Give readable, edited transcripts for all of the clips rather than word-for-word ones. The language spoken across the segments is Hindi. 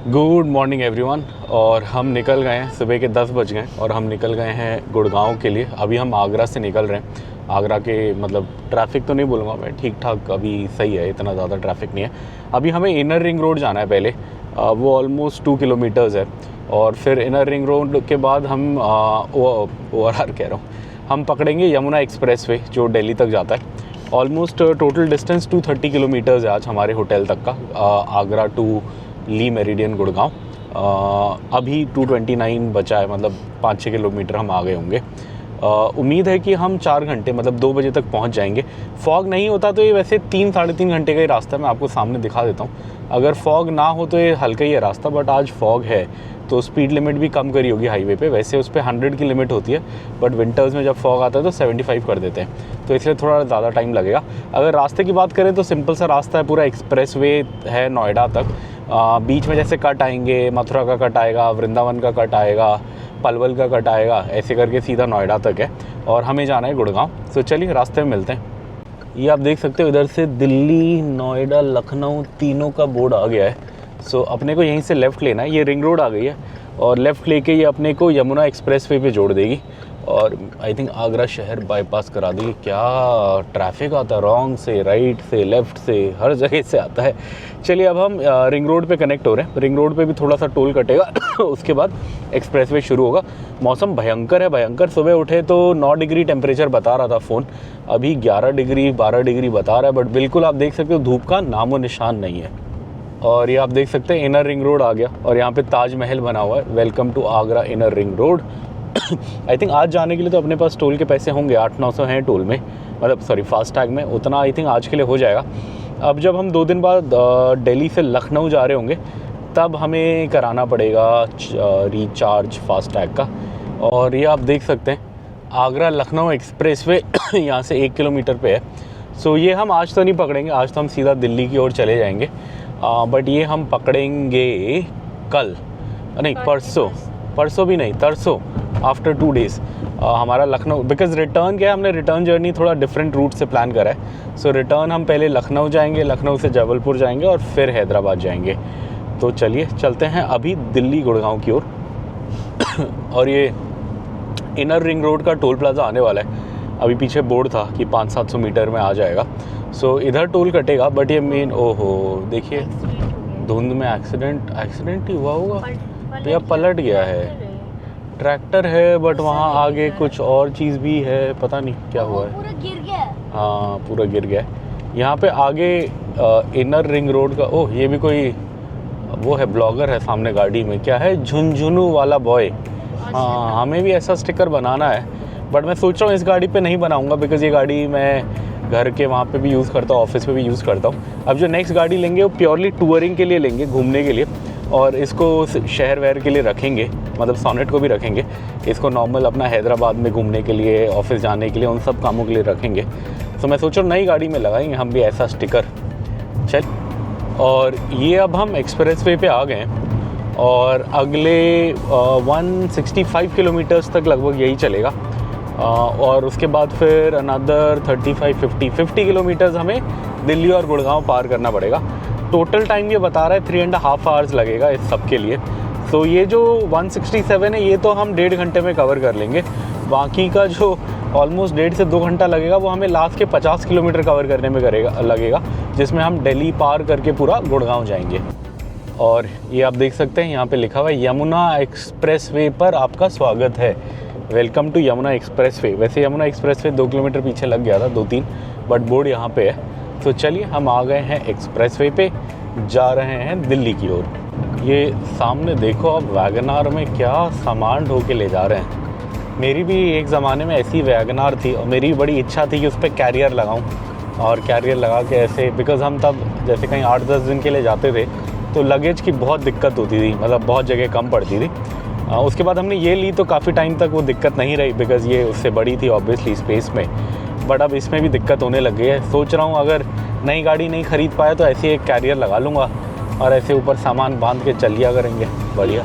Good morning everyone. और हम निकल गए हैं, सुबह के 10 बज गए और हम निकल गए हैं गुड़गांव के लिए। अभी हम आगरा से निकल रहे हैं। आगरा के मतलब ट्रैफिक तो नहीं बोलूँगा मैं, ठीक ठाक अभी सही है, इतना ज़्यादा ट्रैफिक नहीं है। अभी हमें इनर रिंग रोड जाना है पहले, वो ऑलमोस्ट 2 किलोमीटर्स है। और फिर इनर रिंग रोड के बाद हम ORR कह रहा हूँ, हम पकड़ेंगे यमुना एक्सप्रेस वे जो दिल्ली तक जाता है। ऑलमोस्ट टोटल डिस्टेंस 230 किलोमीटर्स है आज हमारे होटल तक का, Agra to Le Meridien Gurgaon. अभी 229 बचा है, मतलब 5-6 किलोमीटर हम आ गए होंगे। उम्मीद है कि हम 4 घंटे मतलब 2 बजे तक पहुंच जाएंगे। फॉग नहीं होता तो ये वैसे 3-3.5 घंटे का ही रास्ता मैं आपको सामने दिखा देता हूँ। अगर फॉग ना हो तो ये हल्का ही है रास्ता, बट आज फॉग है तो स्पीड लिमिट भी कम करी होगी हाईवे पे। वैसे उस पर 100 की लिमिट होती है, बट विंटर्स में जब फॉग आता है तो 75 कर देते हैं, तो इसलिए थोड़ा ज़्यादा टाइम लगेगा। अगर रास्ते की बात करें तो सिंपल सा रास्ता है, पूरा एक्सप्रेस वे है नोएडा तक। बीच में जैसे कट आएंगे, मथुरा का कट आएगा, वृंदावन का कट आएगा, पलवल का कट आएगा, ऐसे करके सीधा नोएडा तक है और हमें जाना है गुड़गांव। तो चलिए रास्ते में मिलते हैं। ये आप देख सकते हो इधर से दिल्ली, नोएडा, लखनऊ तीनों का बोर्ड आ गया है। सो अपने को यहीं से लेफ़्ट लेना है। ये रिंग रोड आ गई है और लेफ़्ट लेके ये अपने को यमुना एक्सप्रेस वे पे जोड़ देगी और आई थिंक आगरा शहर बाईपास करा देगी। क्या ट्रैफिक आता है, रॉन्ग से, राइट से, लेफ़्ट से, हर जगह से आता है। चलिए अब हम रिंग रोड पे कनेक्ट हो रहे हैं। रिंग रोड पे भी थोड़ा सा टोल कटेगा उसके बाद एक्सप्रेस वे शुरू होगा। मौसम भयंकर है, भयंकर। सुबह उठे तो 9 डिग्री टेम्परेचर बता रहा था फ़ोन, अभी 11 डिग्री 12 डिग्री बता रहा है। बट बिल्कुल आप देख सकते हो धूप का नामो निशान नहीं है। और ये आप देख सकते हैं इनर रिंग रोड आ गया और यहाँ पे ताजमहल बना हुआ है, welcome to Agra inner ring road. I think आज जाने के लिए तो अपने पास टोल के पैसे होंगे, 800-900 हैं टोल में, मतलब सॉरी फास्टैग में, उतना आई थिंक आज के लिए हो जाएगा। अब जब हम 2 दिन बाद दिल्ली से लखनऊ जा रहे होंगे तब हमें कराना पड़ेगा रिचार्ज फास्टैग का। और ये आप देख सकते हैं आगरा लखनऊ एक्सप्रेस वे यहाँ से 1 किलोमीटर पे है। सो ये हम आज तो नहीं पकड़ेंगे, आज तो हम सीधा दिल्ली की ओर चले जाएंगे। बट ये हम पकड़ेंगे कल, नहीं परसों भी नहीं, तरसों, आफ्टर 2 डेज़ हमारा लखनऊ। बिकॉज रिटर्न क्या है, हमने रिटर्न जर्नी थोड़ा डिफरेंट रूट से प्लान करा है। सो रिटर्न हम पहले लखनऊ जाएंगे, लखनऊ से जबलपुर जाएंगे और फिर हैदराबाद जाएंगे। तो चलिए चलते हैं अभी दिल्ली गुड़गांव की ओर। और ये इनर रिंग रोड का टोल प्लाजा आने वाला है। अभी पीछे बोर्ड था कि 500-700 मीटर में आ जाएगा। सो इधर टोल कटेगा, बट ये मेन, ओहो देखिए धुंध में एक्सीडेंट ही हुआ होगा, भैया पलट गया है। ट्रैक्टर है बट वहाँ आगे कुछ और चीज़ भी है, पता नहीं क्या हुआ है। पूरा गिर गया। हाँ पूरा गिर गया है। यहाँ पे आगे इनर रिंग रोड का, ओह ये भी कोई वो है, ब्लॉगर है सामने गाड़ी में, क्या है, झुनझुनू वाला बॉय। हाँ हमें भी ऐसा स्टिकर बनाना है, बट मैं सोच रहा हूँ इस गाड़ी पे नहीं बनाऊँगा, बिकॉज़ ये गाड़ी मैं घर के वहाँ पे भी यूज़ करता हूँ, ऑफिस पे भी यूज़ करता हूँ। अब जो नेक्स्ट गाड़ी लेंगे वो प्योरली टूरिंग के लिए लेंगे, घूमने के लिए, और इसको शहर वहर के लिए रखेंगे, मतलब सोनेट को भी रखेंगे। इसको नॉर्मल अपना हैदराबाद में घूमने के लिए, ऑफिस जाने के लिए, उन सब कामों के लिए रखेंगे। तो मैं सोच रहा हूँ नई गाड़ी में लगाएंगे हम भी ऐसा स्टिकर। चल, और ये अब हम एक्सप्रेस वे पे आ गए हैं और अगले 165 किलोमीटर्स तक लगभग यही चलेगा। और उसके बाद फिर अनदर 35-50 किलोमीटर्स हमें दिल्ली और गुड़गांव पार करना पड़ेगा। टोटल टाइम ये बता रहा है 3.5 आवर्स लगेगा इस सब के लिए। तो ये जो 167 है ये तो हम 1.5 घंटे में कवर कर लेंगे। बाकी का जो ऑलमोस्ट 1.5 से 2 घंटा लगेगा वो हमें लास्ट के 50 किलोमीटर कवर करने में लगेगा, जिसमें हम दिल्ली पार करके पूरा गुड़गांव जाएंगे। और ये आप देख सकते हैं यहाँ पे लिखा हुआ है यमुना एक्सप्रेस वे पर आपका स्वागत है, welcome to Yamuna express way. वैसे यमुना एक्सप्रेस वे 2 किलोमीटर पीछे लग गया था, 2-3, बट बोर्ड यहाँ पे है। तो चलिए हम आ गए हैं एक्सप्रेस वे पे, जा रहे हैं दिल्ली की ओर। ये सामने देखो अब वैगनार में क्या सामान ढो के ले जा रहे हैं। मेरी भी एक ज़माने में ऐसी वैगनार थी और मेरी बड़ी इच्छा थी कि उस पर कैरियर लगाऊं, और कैरियर लगा के ऐसे, बिकॉज़ हम तब जैसे कहीं 8-10 दिन के लिए जाते थे तो लगेज की बहुत दिक्कत होती थी, मतलब बहुत जगह कम पड़ती थी। उसके बाद हमने ये ली तो काफ़ी टाइम तक वो दिक्कत नहीं रही, बिकॉज़ ये उससे बड़ी थी ऑब्वियसली स्पेस में। बट अब इसमें भी दिक्कत होने लग गई है। सोच रहा हूँ अगर नई गाड़ी नहीं ख़रीद पाया तो ऐसे एक कैरियर लगा लूँगा और ऐसे ऊपर सामान बांध के चल लिया करेंगे, बढ़िया।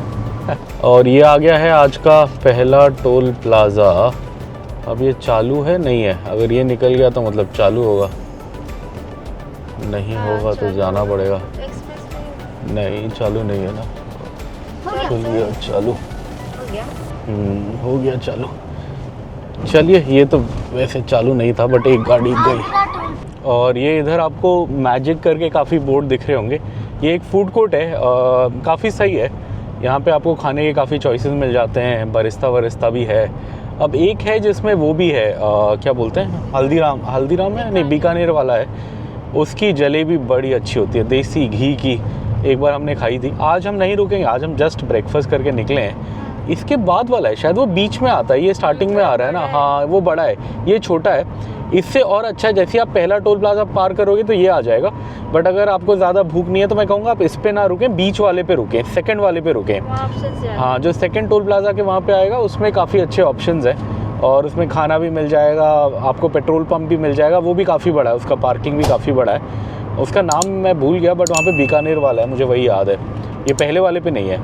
और ये आ गया है आज का पहला टोल प्लाज़ा। अब ये चालू है नहीं है, अगर ये निकल गया तो मतलब चालू होगा, नहीं होगा तो जाना पड़ेगा। नहीं चालू नहीं है ना, चलिए चालू हो गया चालू। चलिए, ये तो वैसे चालू नहीं था बट एक गाड़ी गई। और ये इधर आपको मैजिक करके काफ़ी बोर्ड दिख रहे होंगे। ये एक फूड कोर्ट है, काफ़ी सही है। यहाँ पे आपको खाने के काफ़ी चॉइसेस मिल जाते हैं, बरिस्ता वरिस्ता भी है। अब एक है जिसमें वो भी है, क्या बोलते हैं, हल्दीराम है, नहीं बीकानेर वाला है। उसकी जलेबी बड़ी अच्छी होती है, देसी घी की। एक बार हमने खाई थी। आज हम नहीं रुकेंगे, आज हम जस्ट ब्रेकफास्ट करके निकले हैं। इसके बाद वाला है शायद, वो बीच में आता है, ये स्टार्टिंग में आ रहा है ना। हाँ, वो बड़ा है, ये छोटा है। इससे और अच्छा है, जैसे आप पहला टोल प्लाजा पार करोगे तो ये आ जाएगा। बट अगर आपको ज़्यादा भूख नहीं है तो मैं कहूँगा आप इस पे ना रुकें, बीच वाले पे रुकें, सेकंड वाले पे रुकें। हाँ, जो सेकंड टोल प्लाजा के वहाँ पे आएगा उसमें काफ़ी अच्छे ऑप्शंस हैं और उसमें खाना भी मिल जाएगा, आपको पेट्रोल पंप भी मिल जाएगा। वो भी काफ़ी बड़ा है, उसका पार्किंग भी काफ़ी बड़ा है। उसका नाम मैं भूल गया बट वहाँ पे बीकानेर वाला है, मुझे वही याद है। ये पहले वाले पे नहीं है।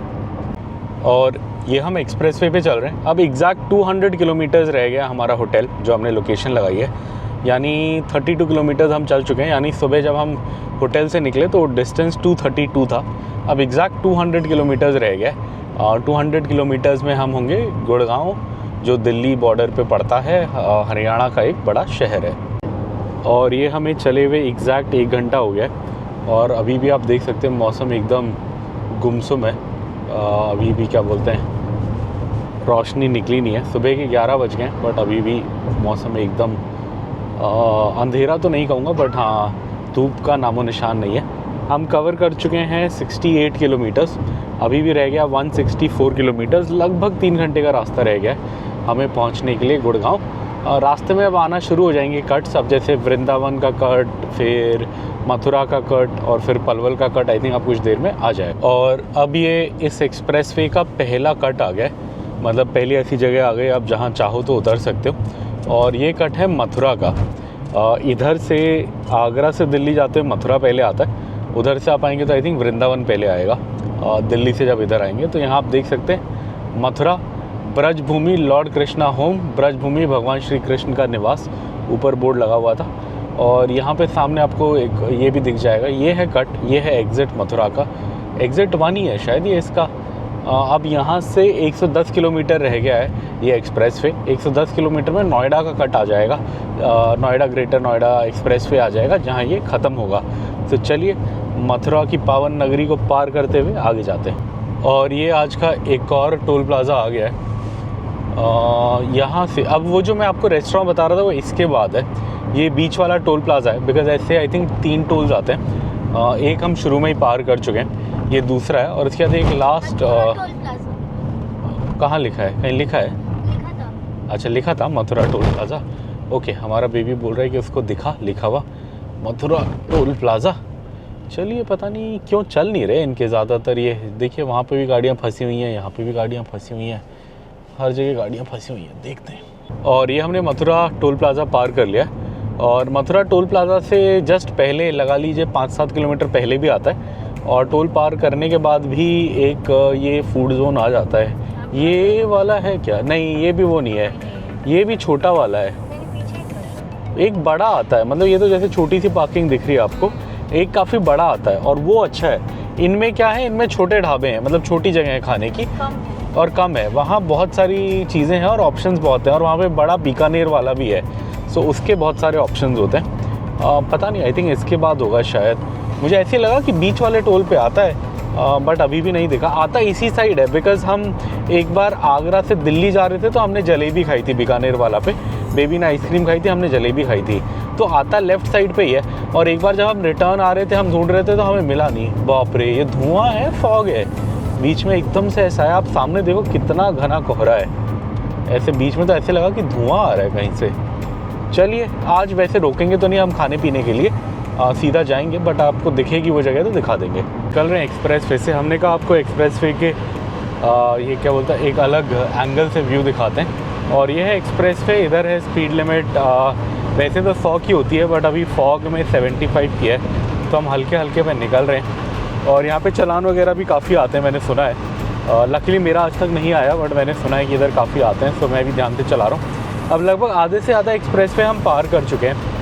और ये हम एक्सप्रेसवे पे चल रहे हैं। अब एग्जैक्ट 200 किलोमीटर्स रह गया हमारा होटल, जो हमने लोकेशन लगाई है। यानी 32 किलोमीटर्स हम चल चुके हैं। यानी सुबह जब हम होटल से निकले तो डिस्टेंस 232 था। अब एग्जैक्ट 200 किलोमीटर्स रह गया और 200 किलोमीटर्स में हम होंगे गुड़गांव, जो दिल्ली बॉर्डर पे पड़ता है। हरियाणा का एक बड़ा शहर है। और ये हमें चले हुए एग्जैक्ट 1 घंटा हो गया है और अभी भी आप देख सकते हैं मौसम एकदम गुमसुम है। अभी भी क्या बोलते हैं, रोशनी निकली नहीं है। सुबह के 11 बज गए बट अभी भी मौसम एकदम अंधेरा तो नहीं कहूँगा बट हाँ, धूप का नामो निशान नहीं है। हम कवर कर चुके हैं 68 किलोमीटर्स। अभी भी रह गया 164 किलोमीटर्स। लगभग 3 घंटे का रास्ता रह गया है हमें पहुँचने के लिए गुड़गांव। रास्ते में अब आना शुरू हो जाएंगे कट्स, अब जैसे वृंदावन का कट, फिर मथुरा का कट और फिर पलवल का कट। आई थिंक अब कुछ देर में आ जाए। और अब ये इस एक्सप्रेसवे का पहला कट आ गया, मतलब पहली ऐसी जगह आ गई आप जहाँ चाहो तो उतर सकते हो। और ये कट है मथुरा का। इधर से आगरा से दिल्ली जाते हुए मथुरा पहले आता है, उधर से आप आएंगे तो आई थिंक वृंदावन पहले आएगा। दिल्ली से जब इधर आएंगे तो यहाँ आप देख सकते हैं मथुरा, ब्रजभूमि लॉर्ड कृष्णा होम, ब्रजभूमि भगवान श्री कृष्ण का निवास, ऊपर बोर्ड लगा हुआ था। और यहाँ पे सामने आपको एक ये भी दिख जाएगा, ये है कट, ये है एग्ज़िट मथुरा का। एग्ज़िट 1 ही है शायद ये इसका। अब यहाँ से 110 किलोमीटर रह गया है ये एक्सप्रेसवे। 110 किलोमीटर में नोएडा का कट आ जाएगा, नोएडा ग्रेटर नोएडा एक्सप्रेसवे आ जाएगा जहाँ ये ख़त्म होगा। तो चलिए मथुरा की पावन नगरी को पार करते हुए आगे जाते हैं। और ये आज का एक और टोल प्लाज़ा आ गया है। यहाँ से अब वो जो मैं आपको रेस्टोरेंट बता रहा था वो इसके बाद है। ये बीच वाला टोल प्लाज़ा है, बिकॉज ऐसे आई थिंक 3 टोल्स आते हैं। एक हम शुरू में ही पार कर चुके हैं, ये दूसरा है। और इसके बाद एक लास्ट कहाँ लिखा है, कहीं लिखा है? लिखा था। अच्छा, लिखा था मथुरा टोल प्लाज़ा। ओके, हमारा बेबी बोल रहा है कि उसको लिखा हुआ मथुरा टोल प्लाज़ा। चलिए, पता नहीं क्यों चल नहीं रहे इनके ज़्यादातर। ये देखिए वहाँ पे भी गाड़ियाँ फंसी हुई हैं, यहाँ पे भी गाड़ियाँ फंसी हुई हैं, हर जगह गाड़ियाँ फंसी हुई हैं, देखते हैं। और ये हमने मथुरा टोल प्लाज़ा पार कर लिया और मथुरा टोल प्लाज़ा से जस्ट पहले लगा लीजिए 5-7 किलोमीटर पहले भी आता है। और टोल पार करने के बाद भी एक ये फूड जोन आ जाता है। ये वाला है क्या? नहीं, ये भी वो नहीं है, ये भी छोटा वाला है। एक बड़ा आता है, मतलब ये तो जैसे छोटी सी पार्किंग दिख रही है आपको, एक काफ़ी बड़ा आता है और वो अच्छा है। इनमें क्या है, इनमें छोटे ढाबे हैं, मतलब छोटी जगह है खाने की और कम है। वहाँ बहुत सारी चीज़ें हैं और ऑप्शंस बहुत हैं। और वहाँ पे बड़ा बीकानेर वाला भी है, सो उसके बहुत सारे ऑप्शंस होते हैं। पता नहीं, आई थिंक इसके बाद होगा शायद। मुझे ऐसे लगा कि बीच वाले टोल पे आता है, बट अभी भी नहीं देखा। आता इसी साइड है, बिकॉज हम एक बार आगरा से दिल्ली जा रहे थे तो हमने जलेबी खाई थी बीकानेर वाला पे। बेबी ने आइसक्रीम खाई थी, हमने जलेबी खाई थी। तो आता लेफ़्ट साइड पे ही है। और एक बार जब हम रिटर्न आ रहे थे, हम ढूंढ रहे थे तो हमें मिला नहीं। बाप रे, ये धुआं है, फॉग है बीच में एकदम से ऐसा है। आप सामने देखो कितना घना कोहरा है, ऐसे बीच में तो ऐसे लगा कि धुआं आ रहा है कहीं से। चलिए, आज वैसे रोकेंगे तो नहीं हम खाने पीने के लिए, सीधा जाएंगे, बट आपको दिखेगी वो जगह तो दिखा देंगे। चल रहे हैं एक्सप्रेस वे से। हमने कहा आपको एक्सप्रेस वे के ये क्या बोलता है, एक अलग एंगल से व्यू दिखाते हैं। और ये है एक्सप्रेस वे। इधर है स्पीड लिमिट वैसे तो 100 की होती है, बट अभी फॉग में 75 की है, तो हम हल्के हल्के में निकल रहे हैं। और यहाँ पे चालान वगैरह भी काफ़ी आते हैं, मैंने सुना है। लकीली मेरा आज तक नहीं आया, बट मैंने सुना है कि इधर काफ़ी आते हैं, तो मैं भी ध्यान से चला रहा हूँ। अब लगभग आधे से ज़्यादा एक्सप्रेस वे हम पार कर चुके हैं।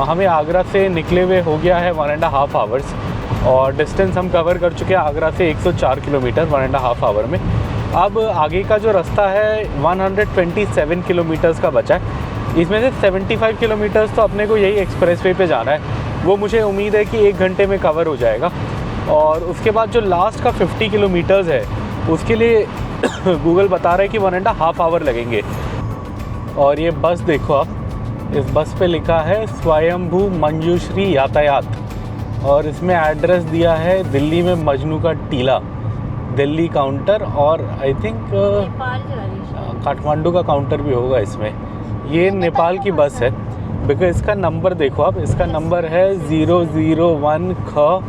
हमें आगरा से निकले हुए हो गया है 1.5 आवर्स। और डिस्टेंस हम कवर कर चुके हैं आगरा से 104 किलोमीटर 1.5 आवर में। अब आगे का जो रास्ता है 127 किलोमीटर्स का बचा है। इसमें से 75 किलोमीटर्स तो अपने को यही एक्सप्रेसवे पे जाना है, वो मुझे उम्मीद है कि 1 घंटे में कवर हो जाएगा। और उसके बाद जो लास्ट का 50 किलोमीटर्स है उसके लिए गूगल बता रहा है कि 1.5 आवर लगेंगे। और ये बस देखो आप, इस बस पे लिखा है स्वयंभू मंजूश्री यातायात, और इसमें एड्रेस दिया है दिल्ली में मजनू का टीला, दिल्ली काउंटर, और आई थिंक काठमांडू का काउंटर भी होगा इसमें। ये नेपाल की बस है, बिकॉज इसका नंबर देखो आप, इसका नंबर है 001 ख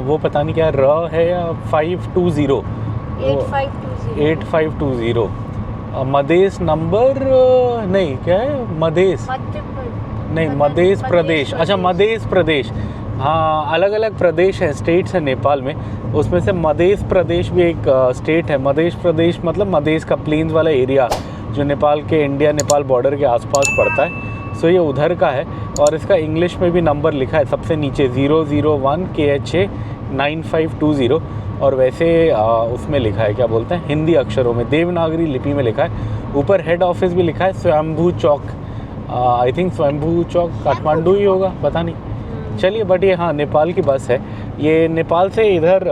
वो पता नहीं क्या र है या 520 8520 मधेश नंबर नहीं, क्या है मधेश नहीं, मध्य प्रदेश, अच्छा मध्य प्रदेश, हाँ अलग अलग प्रदेश हैं, स्टेट्स हैं नेपाल में, उसमें से मध्य प्रदेश भी एक स्टेट है। मध्य प्रदेश मतलब मधेश का प्लेन्स वाला एरिया जो नेपाल के इंडिया नेपाल बॉर्डर के आसपास पड़ता है, सो ये उधर का है। और इसका इंग्लिश में भी नंबर लिखा है सबसे नीचे 001 KHA 9520, और वैसे उसमें लिखा है क्या बोलते हैं हिंदी अक्षरों में, देवनागरी लिपि में लिखा है। ऊपर हेड ऑफिस भी लिखा है स्वयंभू चौक, आई थिंक स्वयंभू चौक काठमांडू ही होगा, पता नहीं, चलिए। बट ये हाँ नेपाल की बस है। ये नेपाल से इधर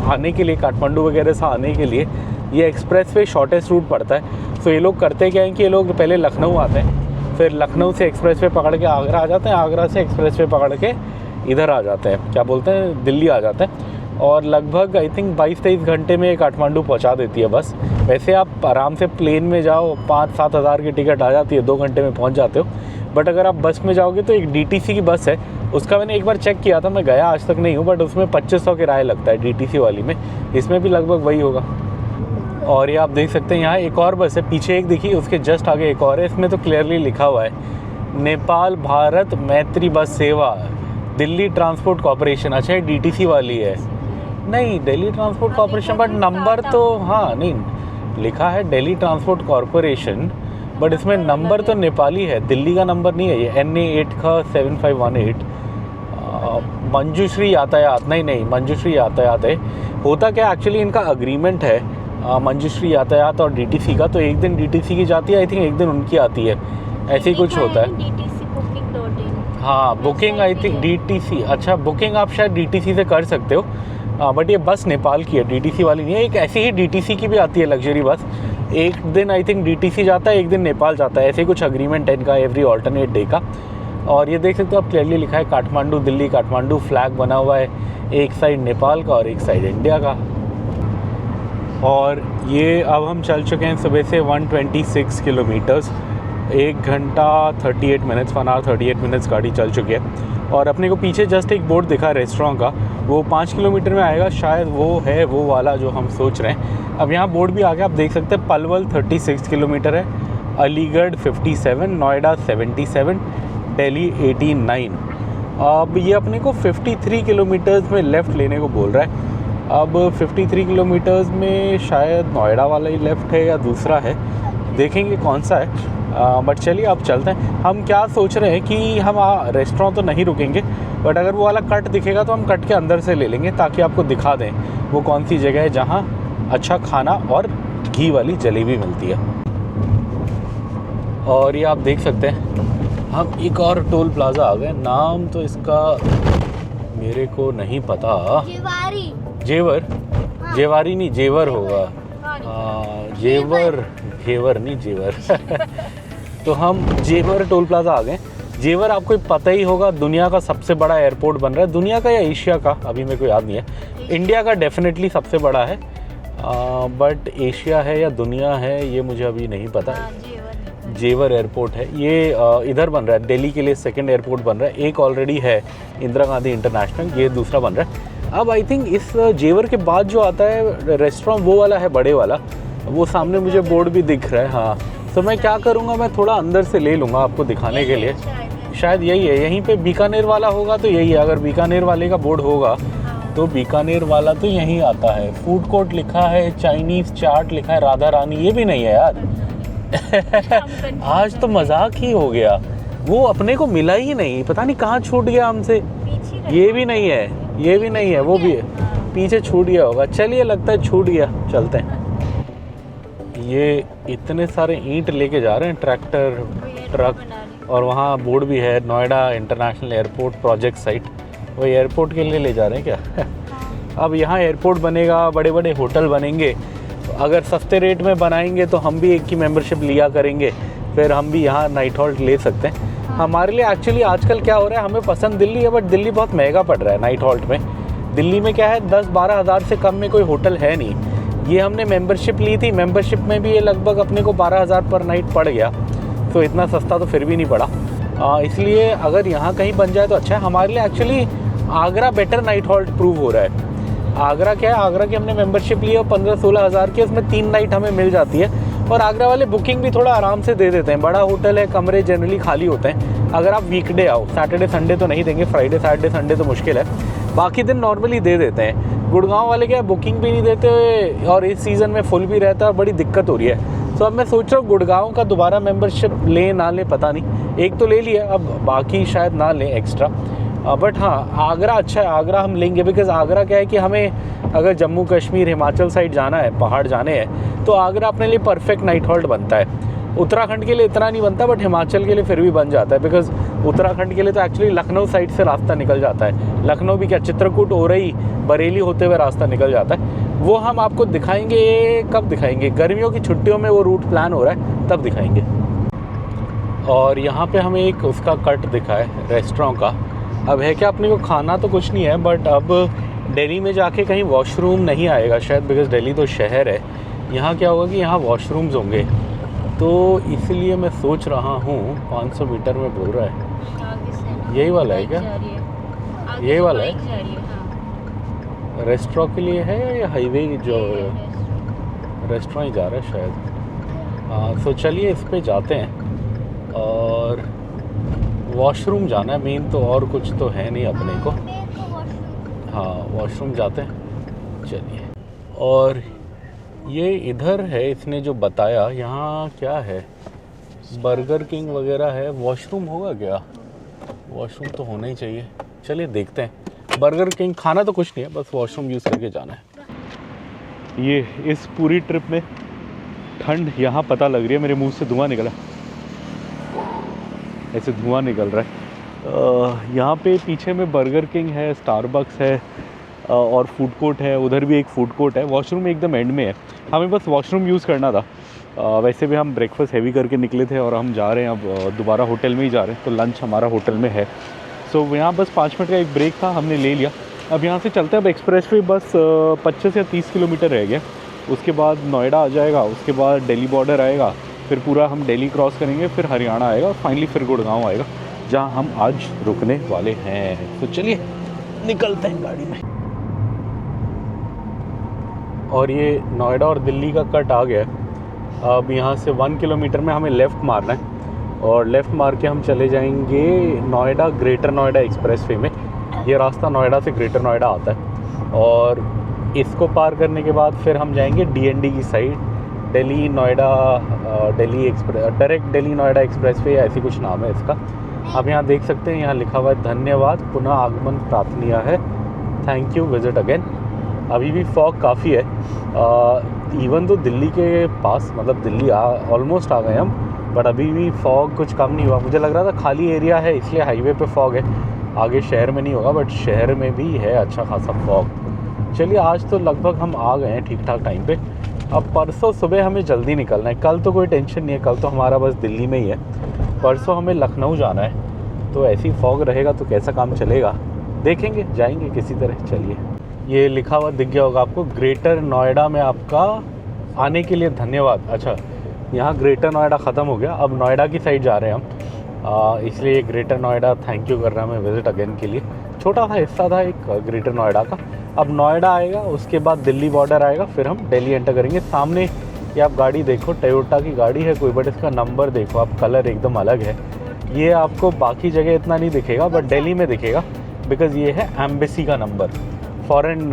आने के लिए, काठमांडू वगैरह से आने के लिए ये एक्सप्रेसवे शॉर्टेस्ट रूट पड़ता है। सो ये लोग करते क्या है कि ये लोग पहले लखनऊ आते हैं, फिर लखनऊ से एक्सप्रेसवे पकड़ के आगरा आ जाते हैं, आगरा से एक्सप्रेसवे पकड़ के इधर आ जाते हैं, क्या बोलते हैं दिल्ली आ जाते हैं। और लगभग आई थिंक 22-23 घंटे में काठमांडू पहुंचा देती है बस। वैसे आप आराम से प्लेन में जाओ 5-7 हज़ार की टिकट आ जाती है, 2 घंटे में पहुंच जाते हो। बट अगर आप बस में जाओगे तो एक DTC की बस है, उसका मैंने एक बार चेक किया था, मैं गया आज तक नहीं हूँ, बट उसमें 2500 किराया लगता है DTC वाली में, इसमें भी लगभग वही होगा। और ये आप देख सकते हैं यहाँ एक और बस है, पीछे एक देखिए, उसके जस्ट आगे एक और है, इसमें तो क्लियरली लिखा हुआ है नेपाल भारत मैत्री बस सेवा दिल्ली ट्रांसपोर्ट कॉरपोरेशन। अच्छा ये DTC वाली है, नहीं Delhi transport corporation, but number तो हाँ नहीं लिखा है दिल्ली ट्रांसपोर्ट कॉरपोरेशन, बट इसमें नंबर तो नेपाली है, दिल्ली का नंबर नहीं है। ये NA87518 मंजूश्री यातायात, नहीं मंजूश्री यातायात है। होता क्या एक्चुअली इनका अग्रीमेंट है मंजूश्री यातायात और DTC का, तो एक दिन DTC की जाती है, आई थिंक एक दिन उनकी आती है, ऐसे ही कुछ होता है। हाँ बुकिंग आई थिंक DTC, अच्छा बुकिंग आप शायद DTC से कर सकते हो, बट ये बस नेपाल की है, DTC वाली नहीं है। एक ऐसी ही DTC की भी आती है लग्जरी बस, एक दिन आई थिंक DTC जाता है, एक दिन नेपाल जाता है, ऐसे ही कुछ अग्रीमेंट है इनका एवरी ऑल्टरनेट डे का। और ये देख सकते हो आप क्लियरली लिखा है काठमांडू दिल्ली, काठमांडू फ्लैग बना हुआ है, एक साइड नेपाल का और एक साइड इंडिया का। और ये अब हम चल चुके हैं सुबह से 126 किलोमीटर्स, 1 घंटा 38 मिनट्स 1 आवर 38 मिनट्स गाड़ी चल चुकी है। और अपने को पीछे जस्ट एक बोर्ड दिखा रेस्टोरेंट का, वो 5 किलोमीटर में आएगा, शायद वो है वो वाला जो हम सोच रहे हैं। अब यहाँ बोर्ड भी आ गया, आप देख सकते हैं पलवल 36 किलोमीटर है, अलीगढ़ 57, नोएडा 77, दिल्ली 89। अब ये अपने को 53 किलोमीटर्स में लेफ़्ट लेने को बोल रहा है। अब 53 किलोमीटर्स में शायद नोएडा वाला ही लेफ़्ट है या दूसरा है, देखेंगे कौन सा है। बट चलिए अब चलते हैं। हम क्या सोच रहे हैं कि हम रेस्टोरेंट तो नहीं रुकेंगे, बट अगर वो वाला कट दिखेगा तो हम कट के अंदर से ले लेंगे, ताकि आपको दिखा दें वो कौन सी जगह है जहाँ अच्छा खाना और घी वाली जलेबी मिलती है। और ये आप देख सकते हैं हम एक और टोल प्लाज़ा आ गए, नाम तो इसका मेरे को नहीं पता, जेवर, हाँ। जेवारी नहीं जेवर होगा, जेवर नहीं जेवर तो हम जेवर टोल प्लाज़ा आ गए। जेवर आपको पता ही होगा दुनिया का सबसे बड़ा एयरपोर्ट बन रहा है, दुनिया का या एशिया का अभी मेरे को याद नहीं है, इंडिया का डेफिनेटली सबसे बड़ा है, बट एशिया है या दुनिया है ये मुझे अभी नहीं पता। जेवर एयरपोर्ट है ये, इधर बन रहा है, दिल्ली के लिए सेकंड एयरपोर्ट बन रहा है, एक ऑलरेडी है इंदिरा गांधी इंटरनेशनल, ये दूसरा बन रहा है। अब आई थिंक इस जेवर के बाद जो आता है रेस्टोरेंट वो वाला है, बड़े वाला, वो सामने मुझे बोर्ड भी दिख रहा है। हाँ तो मैं क्या करूँगा, मैं थोड़ा अंदर से ले लूँगा आपको दिखाने के लिए, शायद यही है, यहीं पे बीकानेर वाला होगा तो यही है, अगर बीकानेर वाले का बोर्ड होगा तो बीकानेर वाला तो यहीं आता है। फूड कोर्ट लिखा है, चाइनीज़ चाट लिखा है, राधा रानी, ये भी नहीं है यार आज तो मजाक ही हो गया, वो अपने को मिला ही नहीं, पता नहीं कहाँ छूट गया हमसे। ये भी नहीं है, ये भी नहीं है, वो भी है, पीछे छूट गया होगा। चलिए लगता है छूट गया, चलते हैं। ये इतने सारे ईंट लेके जा रहे हैं ट्रैक्टर ट्रक, और वहाँ बोर्ड भी है Noida international airport project site. वो एयरपोर्ट के लिए ले जा रहे हैं क्या? अब यहाँ एयरपोर्ट बनेगा, बड़े बड़े होटल बनेंगे। अगर सस्ते रेट में बनाएंगे तो हम भी एक की मेंबरशिप लिया करेंगे, फिर हम भी यहाँ नाइट हॉल्ट ले सकते हैं। हमारे लिए एक्चुअली आजकल क्या हो रहा है, हमें पसंद दिल्ली है, बट दिल्ली बहुत महंगा पड़ रहा है नाइट हॉल्ट में। दिल्ली में क्या है, 10-12 हज़ार से कम में कोई होटल है नहीं। ये हमने मेंबरशिप ली थी, मेंबरशिप में भी ये लगभग अपने को 12 हज़ार पर नाइट पड़ गया, तो इतना सस्ता तो फिर भी नहीं पड़ा। इसलिए अगर यहाँ कहीं बन जाए तो अच्छा है हमारे लिए। Actually Agra better night halt prove हो रहा है। आगरा क्या है, आगरा की हमने मेंबरशिप ली है 15-16 हज़ार की, उसमें 3 नाइट हमें मिल जाती है। और आगरा वाले बुकिंग भी थोड़ा आराम से दे देते हैं। बड़ा होटल है, कमरे जनरली खाली होते हैं। अगर आप वीकडे आओ, सैटरडे संडे तो नहीं देंगे, फ्राइडे सैटरडे संडे तो मुश्किल है, बाकी दिन नॉर्मली दे देते हैं। गुड़गांव वाले क्या बुकिंग भी नहीं देते, और इस सीज़न में फुल भी रहता है, बड़ी दिक्कत हो रही है। तो अब मैं सोच रहा हूँ गुड़गांव का दोबारा मेंबरशिप लें ना लें पता नहीं। एक तो ले लिया, अब बाकी शायद ना लें एक्स्ट्रा। बट हाँ, आगरा अच्छा है, आगरा हम लेंगे। बिकॉज़ आगरा क्या है कि हमें अगर जम्मू कश्मीर हिमाचल साइड जाना है, पहाड़ जाने हैं, तो आगरा अपने लिए परफेक्ट नाइट हॉल्ट बनता है। उत्तराखंड के लिए इतना नहीं बनता, बट हिमाचल के लिए फिर भी बन जाता है। बिकॉज़ उत्तराखंड के लिए तो एक्चुअली लखनऊ साइड से रास्ता निकल जाता है। लखनऊ भी क्या, चित्रकूट, औरई, बरेली होते हुए रास्ता निकल जाता है। वो हम आपको दिखाएंगे। कब दिखाएंगे? गर्मियों की छुट्टियों में वो रूट प्लान हो रहा है, तब दिखाएंगे। और यहाँ पे हमें एक उसका कट दिखा है रेस्टोरेंट का। अब है क्या, अपने को खाना तो कुछ नहीं है, बट अब दिल्ली में जाके कहीं वॉशरूम नहीं आएगा शायद, बिकॉज़ दिल्ली तो शहर है। यहाँ क्या होगा कि यहाँ वॉशरूम्स होंगे, तो इसलिए मैं सोच रहा हूँ 500 मीटर में बोल रहा है, यही वाला है क्या? यही वाला है रेस्टोरेंट के लिए है, या हाईवे जो रेस्टोरेंट ही जा रहा है शायद। तो चलिए इस पे जाते हैं। और वॉशरूम जाना है मेन तो, और कुछ तो है नहीं अपने को। हाँ, वॉशरूम जाते हैं, चलिए। और ये इधर है, इसने जो बताया। यहाँ क्या है, बर्गर किंग वगैरह है। वॉशरूम होगा क्या? वॉशरूम तो होना ही चाहिए, चलिए देखते हैं। बर्गर किंग खाना तो कुछ नहीं है, बस वॉशरूम यूज़ करके जाना है। ये इस पूरी ट्रिप में ठंड यहाँ पता लग रही है, मेरे मुंह से धुआं निकला, ऐसे धुआं निकल रहा है। यहाँ पे पीछे में बर्गर किंग है, स्टारबक्स है, और फूड कोर्ट है। उधर भी एक फूड कोर्ट है। वॉशरूम एकदम एंड में है, हमें बस वॉशरूम यूज़ करना था। वैसे भी हम ब्रेकफास्ट हैवी करके निकले थे, और हम जा रहे हैं अब दोबारा होटल में ही जा रहे हैं, तो लंच हमारा होटल में है। सो यहाँ बस 5 मिनट का एक ब्रेक था, हमने ले लिया। अब यहाँ से चलते हैं। अब एक्सप्रेस वे बस 25 या 30 किलोमीटर रह गया, उसके बाद नोएडा आ जाएगा, उसके बाद दिल्ली बॉर्डर आएगा, फिर पूरा हम दिल्ली क्रॉस करेंगे, फिर हरियाणा आएगा, और फाइनली फिर गुड़गांव आएगा, जहाँ हम आज रुकने वाले हैं। तो चलिए निकलते हैं गाड़ी में। और ये नोएडा और दिल्ली का कट आ गया है। अब यहाँ से 1 किलोमीटर में हमें लेफ़्ट मारना है, और लेफ़्ट मार के हम चले जाएंगे Noida, greater Noida express way में। ये रास्ता नोएडा से ग्रेटर नोएडा आता है, और इसको पार करने के बाद फिर हम जाएंगे DND की side, Delhi Noida, Delhi express, direct Delhi Noida express way, ऐसी कुछ नाम है इसका। आप यहाँ देख सकते हैं, यहाँ लिखा हुआ है धन्यवाद, पुनः आगमन प्रार्थनीय है, थैंक यू, विजिट अगेन। अभी भी फॉग काफ़ी है, इवन तो दिल्ली के पास, मतलब दिल्ली ऑलमोस्ट आ गए हम, बट अभी भी फॉग कुछ कम नहीं हुआ। मुझे लग रहा था खाली एरिया है इसलिए हाईवे पे फॉग है, आगे शहर में नहीं होगा, बट शहर में भी है अच्छा खासा फॉग। चलिए आज तो लगभग हम आ गए हैं ठीक ठाक टाइम पे। अब परसों सुबह हमें जल्दी निकलना है, कल तो कोई टेंशन नहीं है, कल तो हमारा बस दिल्ली में ही है। परसों हमें लखनऊ जाना है, तो ऐसी फॉग रहेगा तो कैसा काम चलेगा, देखेंगे, जाएंगे किसी तरह। चलिए, ये लिखा हुआ दिख गया होगा आपको, ग्रेटर नोएडा में आपका आने के लिए धन्यवाद। अच्छा, यहाँ ग्रेटर नोएडा ख़त्म हो गया, अब नोएडा की साइड जा रहे हैं हम, इसलिए ग्रेटर नोएडा थैंक यू कर रहा है हमें विज़िट अगेन के लिए। छोटा सा हिस्सा था एक ग्रेटर नोएडा का। अब नोएडा आएगा, उसके बाद दिल्ली बॉर्डर आएगा, फिर हम दिल्ली एंटर करेंगे। सामने ये आप गाड़ी देखो, टोयोटा की गाड़ी है कोई, बट इसका नंबर देखो आप, कलर एकदम अलग है। ये आपको बाकी जगह इतना नहीं दिखेगा, बट दिल्ली में दिखेगा, बिकॉज़ ये है एम्बेसी का नंबर। फॉरेन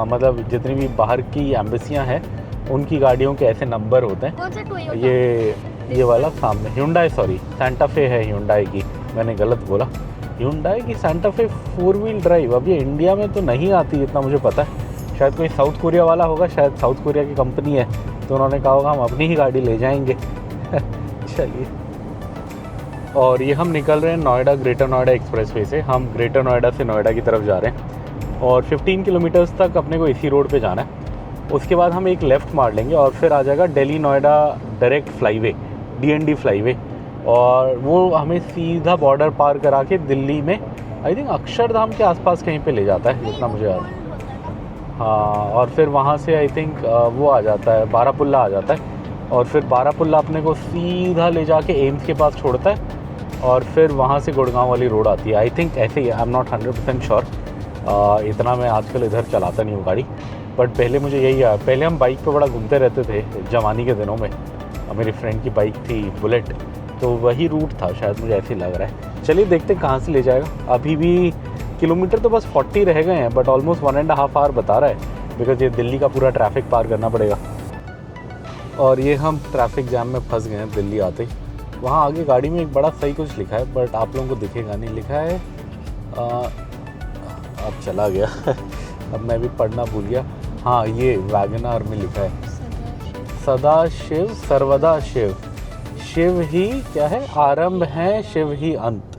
मतलब जितनी भी बाहर की एम्बेसियाँ हैं, उनकी गाड़ियों के ऐसे नंबर होते हैं। ये वाला सामने Hyundai, सॉरी, सैंटा फे है Hyundai की, मैंने गलत बोला। Hyundai की Santa Fe 4 व्हील ड्राइव अब ये इंडिया में तो नहीं आती जितना मुझे पता है। शायद कोई साउथ कोरिया वाला होगा, शायद साउथ कोरिया की कंपनी है, तो उन्होंने कहा होगा हम अपनी ही गाड़ी ले जाएंगे। चलिए, और ये हम निकल रहे हैं नोएडा ग्रेटर नोएडा एक्सप्रेसवे से। हम ग्रेटर नोएडा से नोएडा की तरफ जा रहे हैं और 15 किलोमीटर्स तक अपने को इसी रोड पे जाना है। उसके बाद हम एक लेफ़्ट मार लेंगे और फिर आ जाएगा Delhi Noida direct flyway, DND flyway, और वो हमें सीधा बॉर्डर पार करा के दिल्ली में आई थिंक अक्षरधाम के आसपास कहीं पे ले जाता है जितना मुझे याद है। हाँ, और फिर वहाँ से आई थिंक वो आ जाता है, बारापुल्ला आ जाता है, और फिर बारापुल्ला अपने को सीधा ले जाके एम्स के पास छोड़ता है और फिर वहाँ से गुड़गांव वाली रोड आती है। आई थिंक ऐसे ही, आई एम नॉट 100% श्योर, इतना मैं आजकल इधर चलाता नहीं हूँ गाड़ी, बट पहले मुझे यही है। पहले हम बाइक पे बड़ा घूमते रहते थे जवानी के दिनों में, मेरी फ्रेंड की बाइक थी बुलेट, तो वही रूट था शायद, मुझे ऐसे ही लग रहा है। चलिए देखते हैं कहाँ से ले जाएगा। अभी भी किलोमीटर तो बस 40 रह गए हैं, बट ऑलमोस्ट 1.5 आवर बता रहा है, बिकॉज ये दिल्ली का पूरा ट्रैफिक पार करना पड़ेगा। और ये हम ट्रैफिक जाम में फंस गए हैं दिल्ली आते ही। वहाँ आगे गाड़ी में एक बड़ा सही कुछ लिखा है, बट आप लोगों को दिखेगा नहीं। लिखा है अब चला गया अब मैं भी पढ़ना भूल गया। हाँ, ये वैगनआर में लिखा है सदा शिव सर्वदा शिव, शिव ही क्या है आरंभ है, शिव ही अंत।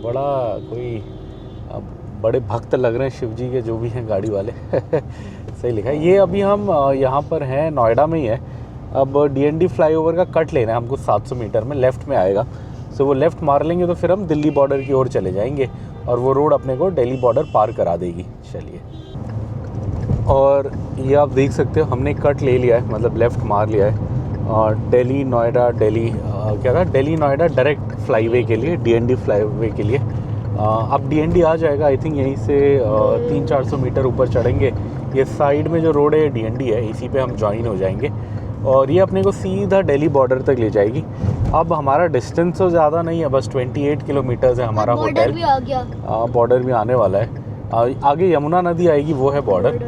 बड़ा कोई बड़े भक्त लग रहे हैं शिव जी के जो भी हैं गाड़ी वाले सही लिखा है। ये अभी हम यहाँ पर हैं, नोएडा में ही है। अब DND फ्लाईओवर का कट लेना है हमको 700 मीटर में, लेफ़्ट में आएगा। सो वो लेफ़्ट मार लेंगे तो फिर हम दिल्ली बॉर्डर की ओर चले जाएंगे और वो रोड अपने को दिल्ली बॉर्डर पार करा देगी। चलिए, और ये आप देख सकते हो हमने कट ले लिया है, मतलब लेफ़्ट मार लिया है और दिल्ली नोएडा दिल्ली नोएडा डायरेक्ट फ्लाईवे के लिए, DND फ्लाईवे के लिए। अब DND आ जाएगा आई थिंक, यहीं से 300-400 मीटर ऊपर चढ़ेंगे। ये साइड में जो रोड है DND है, इसी पे हम ज्वाइन हो जाएंगे और ये अपने को सीधा दिल्ली बॉर्डर तक ले जाएगी। अब हमारा डिस्टेंस तो ज़्यादा नहीं है, बस 28 किलोमीटर्स है हमारा होटल। बॉर्डर भी आ गया। बॉर्डर भी आने वाला है, आगे यमुना नदी आएगी, वो है border.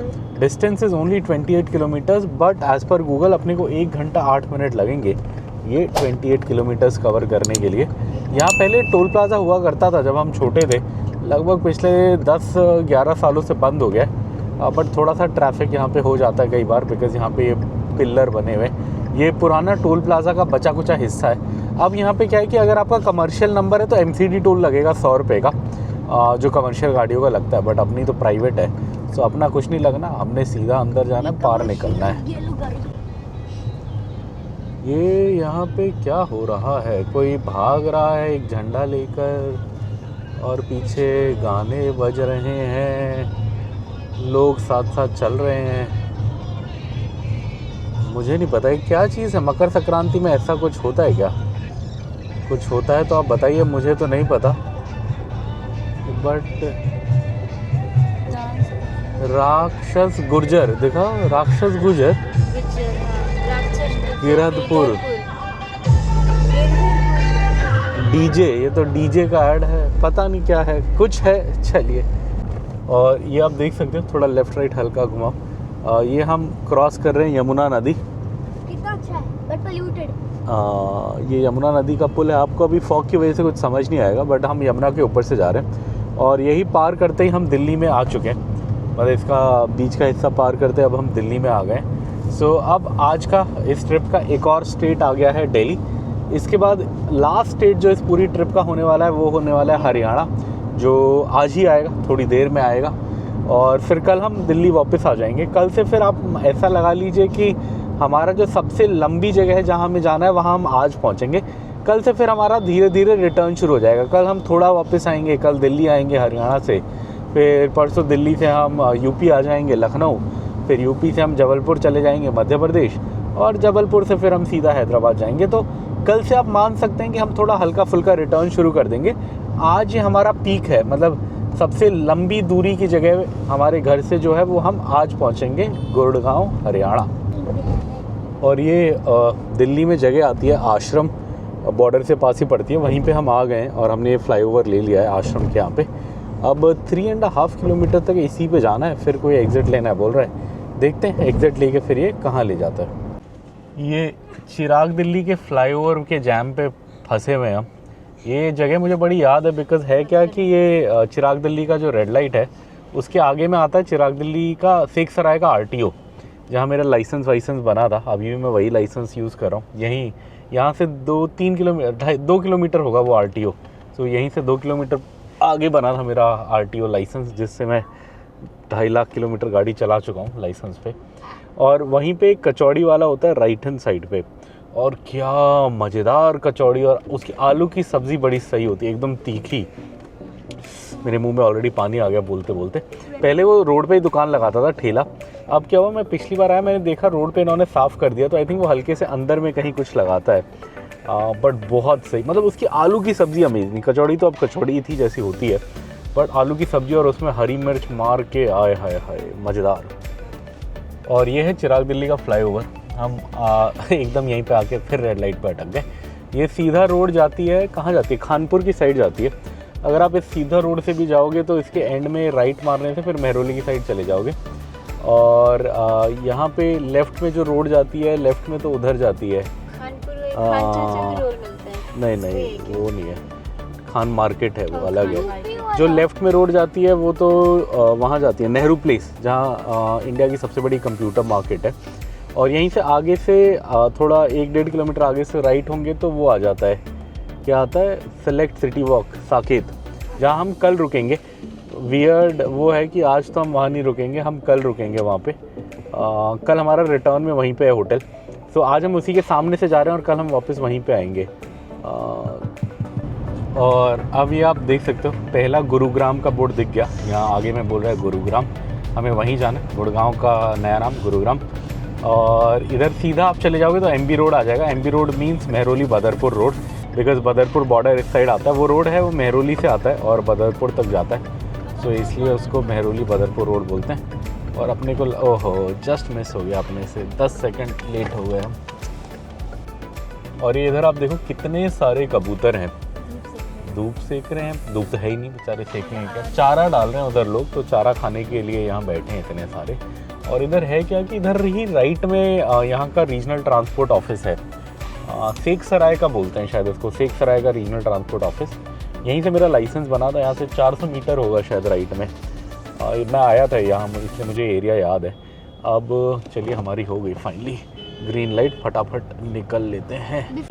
Distance is only 28 kilometres, but as per Google अपने को 1 घंटा 8 मिनट लगेंगे ये 28 किलोमीटर्स कवर करने के लिए। यहाँ पहले टोल प्लाज़ा हुआ करता था जब हम छोटे थे, लगभग पिछले 10-11 सालों से बंद हो गया है, बट थोड़ा सा ट्रैफिक यहाँ पे हो जाता है कई बार, बिकॉज़ यहाँ पे ये पिलर बने हुए। ये पुराना टोल प्लाज़ा का बचा कुचा हिस्सा है। अब यहाँ पे क्या है कि अगर आपका कमर्शियल नंबर है तो MCD टोल लगेगा 100 रुपये का, जो कमर्शियल गाड़ियों का लगता है, बट अपनी तो प्राइवेट है, सो अपना कुछ नहीं लगना, हमने सीधा अंदर जाना है, पार निकलना है। ये यहाँ पे क्या हो रहा है, कोई भाग रहा है एक झंडा लेकर और पीछे गाने बज रहे हैं, लोग साथ साथ चल रहे हैं। मुझे नहीं पता है क्या चीज़ है, मकर संक्रांति में ऐसा कुछ होता है क्या? कुछ होता है तो आप बताइए, मुझे तो नहीं पता। बट राक्षस गुर्जर, देखा राक्षस गुर्जर गिरधपुर डीजे, ये तो डीजे का ऐड है, पता नहीं क्या है, कुछ है। चलिए, और ये आप देख सकते हो, थोड़ा लेफ्ट राइट हल्का घुमाओ। ये हम क्रॉस कर रहे हैं यमुना नदी। कितना अच्छा है, बट पोल्यूटेड। ये यमुना नदी का पुल है। आपको अभी फॉग की वजह से कुछ समझ नहीं आएगा, बट हम यमुना के ऊपर से जा रहे हैं और यही पार करते ही हम दिल्ली में आ चुके हैं। मतलब इसका बीच का हिस्सा पार करते अब हम दिल्ली में आ गए। सो अब आज का इस ट्रिप का एक और स्टेट आ गया है दिल्ली। इसके बाद लास्ट स्टेट जो इस पूरी ट्रिप का होने वाला है वो होने वाला है हरियाणा, जो आज ही आएगा, थोड़ी देर में आएगा। और फिर कल हम दिल्ली वापस आ जाएंगे। कल से फिर आप ऐसा लगा लीजिए कि हमारा जो सबसे लंबी जगह है जहाँ हमें जाना है वहाँ हम आज पहुँचेंगे। कल से फिर हमारा धीरे धीरे रिटर्न शुरू हो जाएगा। कल हम थोड़ा वापस आएंगे, कल दिल्ली आएंगे हरियाणा से, फिर परसों दिल्ली से हम यूपी आ जाएंगे लखनऊ, फिर यूपी से हम जबलपुर चले जाएंगे मध्य प्रदेश, और जबलपुर से फिर हम सीधा हैदराबाद जाएंगे। तो कल से आप मान सकते हैं कि हम थोड़ा हल्का फुल्का रिटर्न शुरू कर देंगे। आज ये हमारा पीक है, मतलब सबसे लंबी दूरी की जगह हमारे घर से जो है वो हम आज पहुंचेंगे, गुड़गांव हरियाणा। और ये दिल्ली में जगह आती है आश्रम, बॉर्डर से पास ही पड़ती है, वहीं पे हम आ गए हैं और हमने ये फ्लाईओवर ले लिया है आश्रम के यहाँ पे। अब 3.5 किलोमीटर तक इसी पे जाना है, फिर कोई एग्ज़िट लेना है बोल रहा है, देखते हैं एग्ज़िट लेके फिर ये कहाँ ले जाता है। ये चिराग दिल्ली के फ्लाईओवर के जैम पे फंसे हुए हैं हम, ये जगह मुझे बड़ी याद है बिकॉज है क्या कि ये चिराग दिल्ली का जो रेड लाइट है उसके आगे में आता है चिराग दिल्ली का शेख सराय का RTO, जहाँ मेरा लाइसेंस बना था। अभी भी मैं वही लाइसेंस यूज़ कर रहा हूँ। यहीं यहाँ से 2-3 किलोमीटर 2 किलोमीटर होगा वो RTO। सो यहीं से 2 किलोमीटर आगे बना था मेरा RTO लाइसेंस, जिससे मैं 2.5 लाख किलोमीटर गाड़ी चला चुका हूँ लाइसेंस पे। और वहीं पे एक कचौड़ी वाला होता है राइट हैंड साइड पे, और क्या मज़ेदार कचौड़ी, और उसकी आलू की सब्ज़ी बड़ी सही होती है, एकदम तीखी। मेरे मुंह में ऑलरेडी पानी आ गया बोलते बोलते। पहले वो रोड पे ही दुकान लगाता था, ठेला। अब क्या हुआ, मैं पिछली बार आया, मैंने देखा रोड पे इन्होंने साफ़ कर दिया, तो आई थिंक वो हल्के से अंदर में कहीं कुछ लगाता है। बट बहुत सही, मतलब उसकी आलू की सब्ज़ी अमेजिंग। कचौड़ी तो अब कचौड़ी ही थी जैसी होती है, बट आलू की सब्ज़ी और उसमें हरी मिर्च मार के, आए हाय हाय मज़ेदार। और ये है चिराग दिल्ली का फ्लाईओवर। हम एकदम यहीं पे आके फिर रेड लाइट पे अटक गए। ये सीधा रोड जाती है, कहाँ जाती है, खानपुर की साइड जाती है। अगर आप इस सीधा रोड से भी जाओगे तो इसके एंड में राइट मारने से फिर महरौली की साइड चले जाओगे। और यहाँ पे लेफ़्ट में जो रोड जाती है, लेफ़्ट में तो उधर जाती है नहीं वो नहीं है, खान मार्केट है, वो अलग है। जो लेफ़्ट में रोड जाती है वो तो वहाँ जाती है नेहरू प्लेस, जहाँ इंडिया की सबसे बड़ी कंप्यूटर मार्केट है। और यहीं से आगे से थोड़ा 1-1.5 किलोमीटर आगे से राइट होंगे तो वो आ जाता है, क्या आता है, सेलेक्ट सिटी वॉक साकेत, जहाँ हम कल रुकेंगे। वियर्ड वो है कि आज तो हम वहाँ नहीं रुकेंगे, हम कल रुकेंगे वहाँ पे। कल हमारा रिटर्न में वहीं पे है होटल। सो आज हम उसी के सामने से जा रहे हैं और कल हम वापस वहीं पे आएंगे। और अब ये आप देख सकते हो, पहला गुरुग्राम का बोर्ड दिख गया। यहाँ आगे में बोल रहा है गुरुग्राम, हमें वहीं जाना है। गुड़गांव का नया नाम गुरुग्राम। और इधर सीधा आप चले जाओगे तो MB रोड आ जाएगा। MB road means Mehrauli Badarpur road, because Badarpur border इस साइड आता है। वो रोड है वो महरौली से आता है और बदरपुर तक जाता है, सो इसलिए उसको महरौली बदरपुर रोड बोलते हैं। और अपने को ओहो जस्ट मिस हो गया, अपने से 10 सेकंड लेट हो गए हम। और ये इधर आप देखो कितने सारे कबूतर हैं, धूप सेक रहे हैं। धूप तो है ही नहीं, बेचारे सेकेंगे क्या, चारा डाल रहे हैं उधर लोग, तो चारा खाने के लिए यहाँ बैठे हैं इतने सारे। और इधर है क्या कि इधर ही राइट में यहाँ का रीजनल ट्रांसपोर्ट ऑफिस है, शेख सराय का बोलते हैं शायद उसको, शेख सराय का रीजनल ट्रांसपोर्ट ऑफिस। यहीं से मेरा लाइसेंस बना था, यहाँ से 400 मीटर होगा शायद राइट में। मैं आया था यहाँ, इसलिए मुझे एरिया याद है। अब चलिए हमारी हो गई फाइनली ग्रीन लाइट, फटाफट निकल लेते हैं।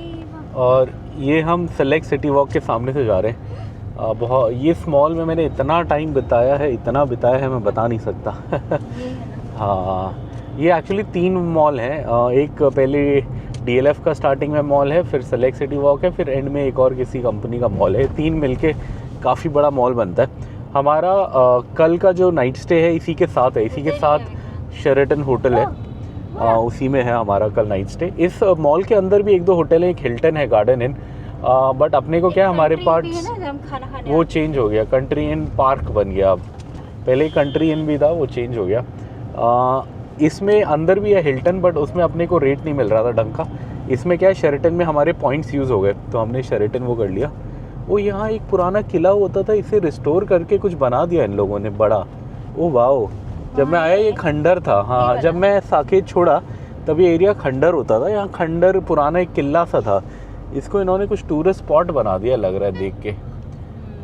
और ये हम सेलेक्ट सिटी वॉक के सामने से जा रहे हैं। बहुत ये इस मॉल में मैंने इतना टाइम बिताया है मैं बता नहीं सकता। हाँ, ये एक्चुअली 3 मॉल हैं। एक पहले DLF का स्टार्टिंग में मॉल है, फिर सेलेक्ट सिटी वॉक है, फिर एंड में एक और किसी कंपनी का मॉल है। 3 मिलके काफ़ी बड़ा मॉल बनता है। हमारा कल का जो नाइट स्टे है इसी के साथ है, इसी के साथ शेरेटन होटल है, उसी में है हमारा कल नाइट स्टे। इस मॉल के अंदर भी 1-2 होटल है, एक हिल्टन है, गार्डन इन। बट अपने को क्या है, हमारे पास वो चेंज हो गया, कंट्री इन पार्क बन गया। अब पहले कंट्री इन भी था, वो चेंज हो गया। इसमें अंदर भी है हिल्टन, बट उसमें अपने को रेट नहीं मिल रहा था ढंग का। इसमें क्या है, शेरेटन में हमारे पॉइंट्स यूज़ हो गए, तो हमने शेरेटन वो कर लिया। वो यहाँ एक पुराना किला होता था, इसे रिस्टोर करके कुछ बना दिया इन लोगों ने बड़ा। ओ वाओ, जब मैं आया ये खंडर था। हाँ, जब मैं साकेत छोड़ा तब ये एरिया खंडर होता था। यहाँ खंडर पुराना एक किला सा था, इसको इन्होंने कुछ टूरिस्ट स्पॉट बना दिया लग रहा है देख के।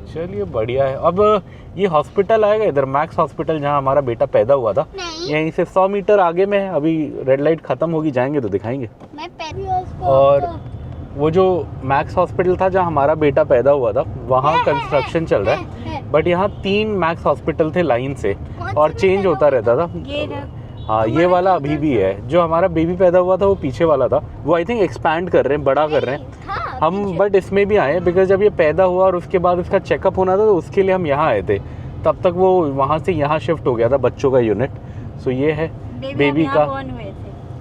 चलिए बढ़िया है। अब ये हॉस्पिटल आएगा इधर, मैक्स हॉस्पिटल, जहाँ हमारा बेटा पैदा हुआ था, यहीं से 100 मीटर आगे में है। अभी रेड लाइट ख़त्म होगी, जाएंगे तो दिखाएंगे। और वो जो मैक्स हॉस्पिटल था जहाँ हमारा बेटा पैदा हुआ था, वहाँ कंस्ट्रक्शन चल रहा है। बट यहाँ 3 मैक्स हॉस्पिटल थे लाइन से, और चेंज होता रहता था। हाँ, ये वाला अभी भी है। जो हमारा बेबी पैदा हुआ था वो पीछे वाला था, वो आई थिंक एक्सपैंड कर रहे हैं, बड़ा कर रहे हैं हम। बट इसमें भी आए बिकॉज जब ये पैदा हुआ और उसके बाद इसका चेकअप होना था, तो उसके लिए हम यहाँ आए थे। तब तक वो वहाँ से यहाँ शिफ्ट हो गया था, बच्चों का यूनिट। सो ये है बेबी का।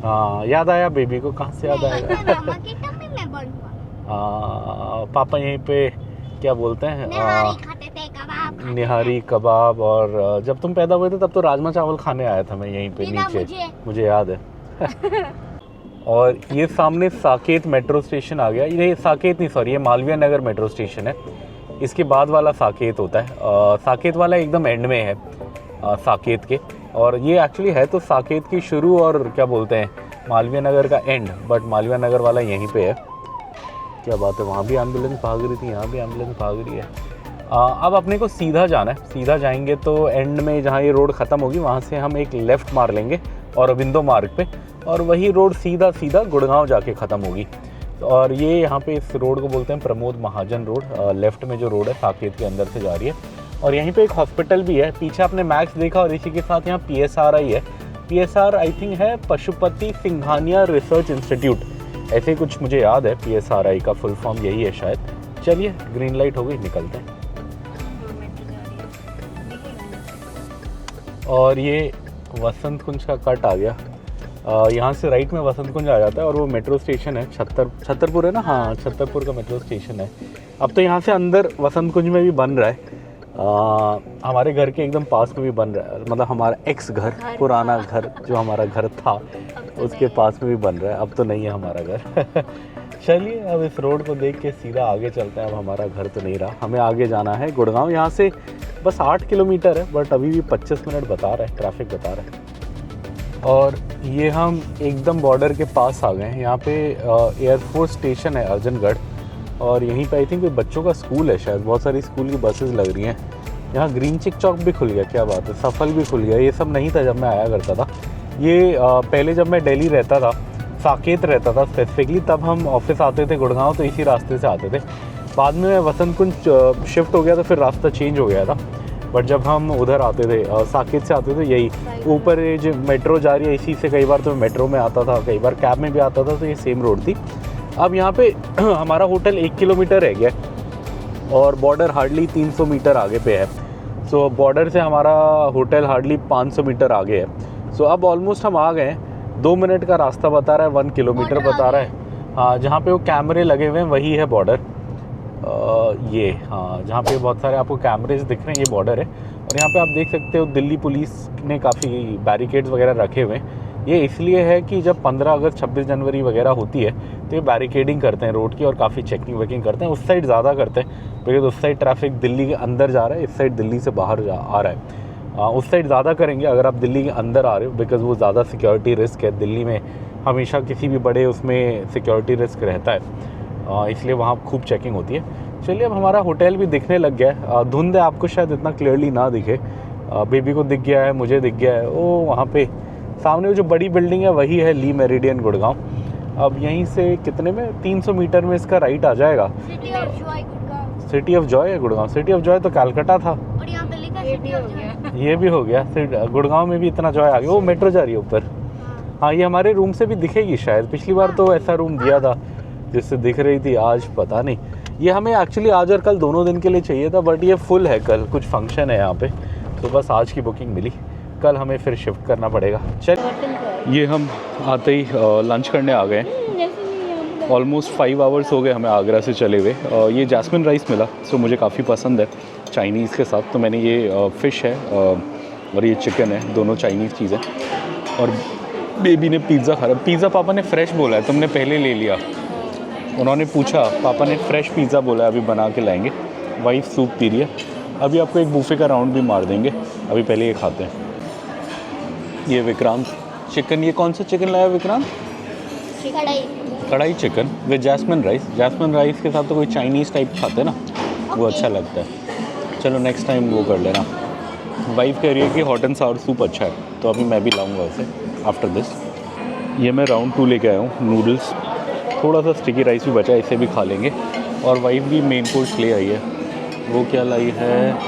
हाँ, याद आया बेबी को, कहाँ से याद आएगा। पापा यहीं पे क्या बोलते हैं, निहारी कबाब। और जब तुम पैदा हुए थे तब तो राजमा चावल खाने आया था मैं यहीं पे नीचे, मुझे याद है। और ये सामने साकेत मेट्रो स्टेशन आ गया। ये साकेत नहीं, सॉरी, ये मालवीय नगर मेट्रो स्टेशन है। इसके बाद वाला साकेत होता है। साकेत वाला एकदम एंड में है साकेत के। और ये एक्चुअली है तो साकेत की शुरू और क्या बोलते हैं मालवीय नगर का एंड, बट मालवीय नगर वाला यहीं पे है। क्या बात है, वहाँ भी एम्बुलेंस भाग रही थी, यहाँ भी एम्बुलेंस भाग रही है। अब अपने को सीधा जाना है, सीधा जाएंगे तो एंड में जहाँ ये रोड ख़त्म होगी वहाँ से हम एक लेफ़्ट मार लेंगे औरबिंदो मार्ग पे, और वही रोड सीधा सीधा गुड़गांव जाके ख़त्म होगी। और ये यहाँ पे इस रोड को बोलते हैं प्रमोद महाजन रोड। लेफ़्ट में जो रोड है साकेत के अंदर से जा रही है, और यहीं पे एक हॉस्पिटल भी है। पीछे आपने मैक्स देखा, और इसी के साथ यहाँ PSRI है। PSR आई थिंक है पशुपति सिंघानिया रिसर्च इंस्टीट्यूट, ऐसे कुछ मुझे याद है। PSRI का फुल फॉर्म यही है शायद। चलिए ग्रीन लाइट हो गई, निकलते हैं। और ये वसंत कुंज का कट आ गया। यहाँ से राइट में वसंत कुंज आ जाता है, और वो मेट्रो स्टेशन है छतरपुर है ना, हाँ छतरपुर का मेट्रो स्टेशन है। अब तो यहाँ से अंदर वसंत कुंज में भी बन रहा है। हमारे घर के एकदम पास में भी बन रहा है, मतलब हमारा एक्स घर, पुराना घर जो हमारा घर था उसके पास में भी बन रहा है। अब तो नहीं है हमारा घर। चलिए अब इस रोड को देख के सीधा आगे चलते हैं। अब हमारा घर तो नहीं रहा, हमें आगे जाना है गुड़गांव। यहाँ से बस 8 किलोमीटर है, बट अभी भी 25 मिनट बता रहा है, ट्रैफिक बता रहा है। और ये हम एकदम बॉर्डर के पास आ गए हैं। यहाँ पे एयरफोर्स स्टेशन है अर्जनगढ़, और यहीं पे आई थिंक कोई बच्चों का स्कूल है शायद। बहुत सारी स्कूल की बसेस लग रही हैं। यहाँ ग्रीन चिक चौक भी खुल गया, क्या बात है, सफल भी खुल गया। ये सब नहीं था जब मैं आया करता था। ये पहले जब मैं दिल्ली रहता था, साकेत रहता था स्पेसिफिकली, तब हम ऑफिस आते थे गुड़गांव, तो इसी रास्ते से आते थे। बाद में वसंत कुंज शिफ्ट हो गया तो फिर रास्ता चेंज हो गया था। बट जब हम उधर आते थे साकेत से आते थे, यही ऊपर ये जो मेट्रो जा रही है इसी से, कई बार तो मेट्रो में आता था, कई बार कैब में भी आता था, तो ये सेम रोड थी। अब यहाँ पे हमारा होटल 1 किलोमीटर रह गया, और बॉर्डर हार्डली 300 मीटर आगे पे है। सो बॉर्डर से हमारा होटल हार्डली 500 मीटर आगे है। सो अब ऑलमोस्ट हम आ गए हैं। 2 मिनट का रास्ता बता रहा है, 1 किलोमीटर बता रहा है। हाँ, जहाँ पे वो कैमरे लगे हुए हैं वही है बॉर्डर। ये हाँ, जहाँ पे बहुत सारे आपको कैमरेज दिख रहे हैं, ये बॉर्डर है। और यहाँ पे आप देख सकते हो दिल्ली पुलिस ने काफ़ी बैरिकेड्स वगैरह रखे हुए हैं। ये इसलिए है कि जब 15 अगस्त 26 जनवरी वगैरह होती है तो ये बैरिकेडिंग करते हैं रोड की, और काफ़ी चेकिंग वेकिंग करते हैं। उस साइड ज़्यादा करते हैं बिकॉज उस साइड ट्रैफिक दिल्ली के अंदर जा रहा है, इस साइड दिल्ली से बाहर आ रहा है। उस साइड ज़्यादा करेंगे अगर आप दिल्ली के अंदर आ रहे हो, बिकॉज वो ज़्यादा सिक्योरिटी रिस्क है। दिल्ली में हमेशा किसी भी बड़े उसमें सिक्योरिटी रिस्क रहता है, इसलिए वहाँ खूब चेकिंग होती है। चलिए अब हमारा होटल भी दिखने लग गया है। धुंध है, आपको शायद इतना क्लियरली ना दिखे। बेबी को दिख गया है, मुझे दिख गया है। ओ वहाँ पे सामने वो जो बड़ी बिल्डिंग है वही है ली मेरिडियन गुड़गांव। अब यहीं से कितने में, 300 मीटर में इसका राइट आ जाएगा। City of Joy Gurgaon. City of Joy है गुड़गांव। सिटी ऑफ जॉय तो कलकत्ता था, और यहाँ पे लिखा सिटी ऑफ जॉय। ये भी हो गया। गुड़गांव में भी इतना जॉय आ गया। वो मेट्रो जा रही है ऊपर। हाँ, ये हमारे रूम से भी दिखेगी शायद। पिछली बार तो ऐसा रूम दिया था जिससे दिख रही थी, आज पता नहीं। ये हमें एक्चुअली आज और कल दोनों दिन के लिए चाहिए था, बट ये फुल है। कल कुछ फंक्शन है यहाँ पे, तो बस आज की बुकिंग मिली। कल हमें फिर शिफ्ट करना पड़ेगा। चल, ये हम आते ही लंच करने आ गए। ऑलमोस्ट 5 आवर्स हो गए हमें आगरा से चले हुए। ये जैस्मिन राइस मिला, सो मुझे काफ़ी पसंद है चाइनीज़ के साथ। तो मैंने ये फ़िश है और ये चिकन है, दोनों चाइनीज़ चीज़ें। और बेबी ने पिज़्ज़ा खाया। पिज़्ज़ा पापा ने फ्रेश बोला है, तुमने पहले ले लिया। उन्होंने पूछा, पापा ने फ्रेश पिज़्ज़ा बोला है, अभी बना के लाएंगे। वाइफ सूप पी रही है। अभी आपको एक बूफे का राउंड भी मार देंगे, अभी पहले ये खाते हैं। ये विक्रांत चिकन, ये कौन सा चिकन लाया Vikrant? Kadhai chicken with jasmine rice. Jasmine rice के साथ तो कोई चाइनीज़ टाइप खाते हैं ना, वो अच्छा लगता है। चलो नेक्स्ट टाइम वो कर लेना। वाइफ कह रही है कि हॉट एंड सावर सूप अच्छा है, तो अभी मैं भी लाऊंगा उसे आफ्टर दिस। ये मैं राउंड 2 लेके आया हूँ, नूडल्स, थोड़ा सा स्टिकी राइस भी बचा है, इसे भी खा लेंगे। और वाइफ भी मेन कोर्स ले आई है। वो क्या लाई है?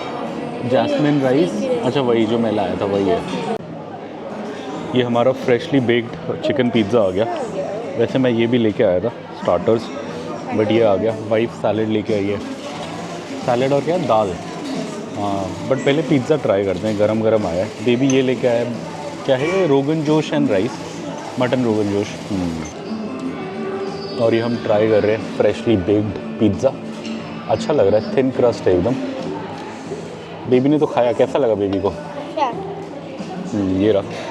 Jasmine rice. अच्छा, वही जो मैं लाया था वही है। ये हमारा फ्रेशली बेक्ड चिकन पिज़्ज़ा आ गया। वैसे मैं ये भी लेके आया था स्टार्टर्स, बट ये आ गया। वाइफ सैलड लेके आई है, सैलड और क्या, दाल। हाँ, बट पहले पिज़्ज़ा ट्राई करते हैं, गरम गरम आया है। बेबी ये लेके आया, क्या है ये, rogan josh and rice, mutton rogan josh. और ये हम ट्राई कर रहे हैं फ्रेशली बेक्ड पिज़्ज़ा। अच्छा लग रहा है, थिन क्रस्ट है एकदम। बेबी ने तो खाया, कैसा लगा बेबी को? ये रहा।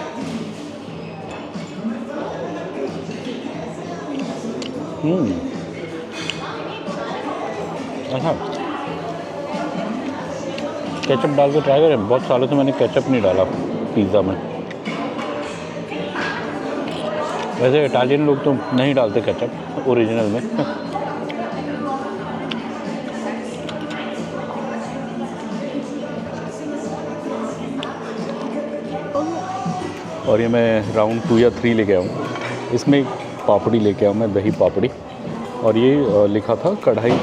अच्छा, केचप डाल के ट्राई करें। बहुत सालों से मैंने केचप नहीं डाला पिज़्ज़ा में। वैसे इटालियन लोग तो नहीं डालते केचप ओरिजिनल में। और ये मैं राउंड 2 या 3 लेके आया हूँ। इसमें पापड़ी लेके आया हूँ मैं, दही पापड़ी, और ये लिखा था कढ़ाई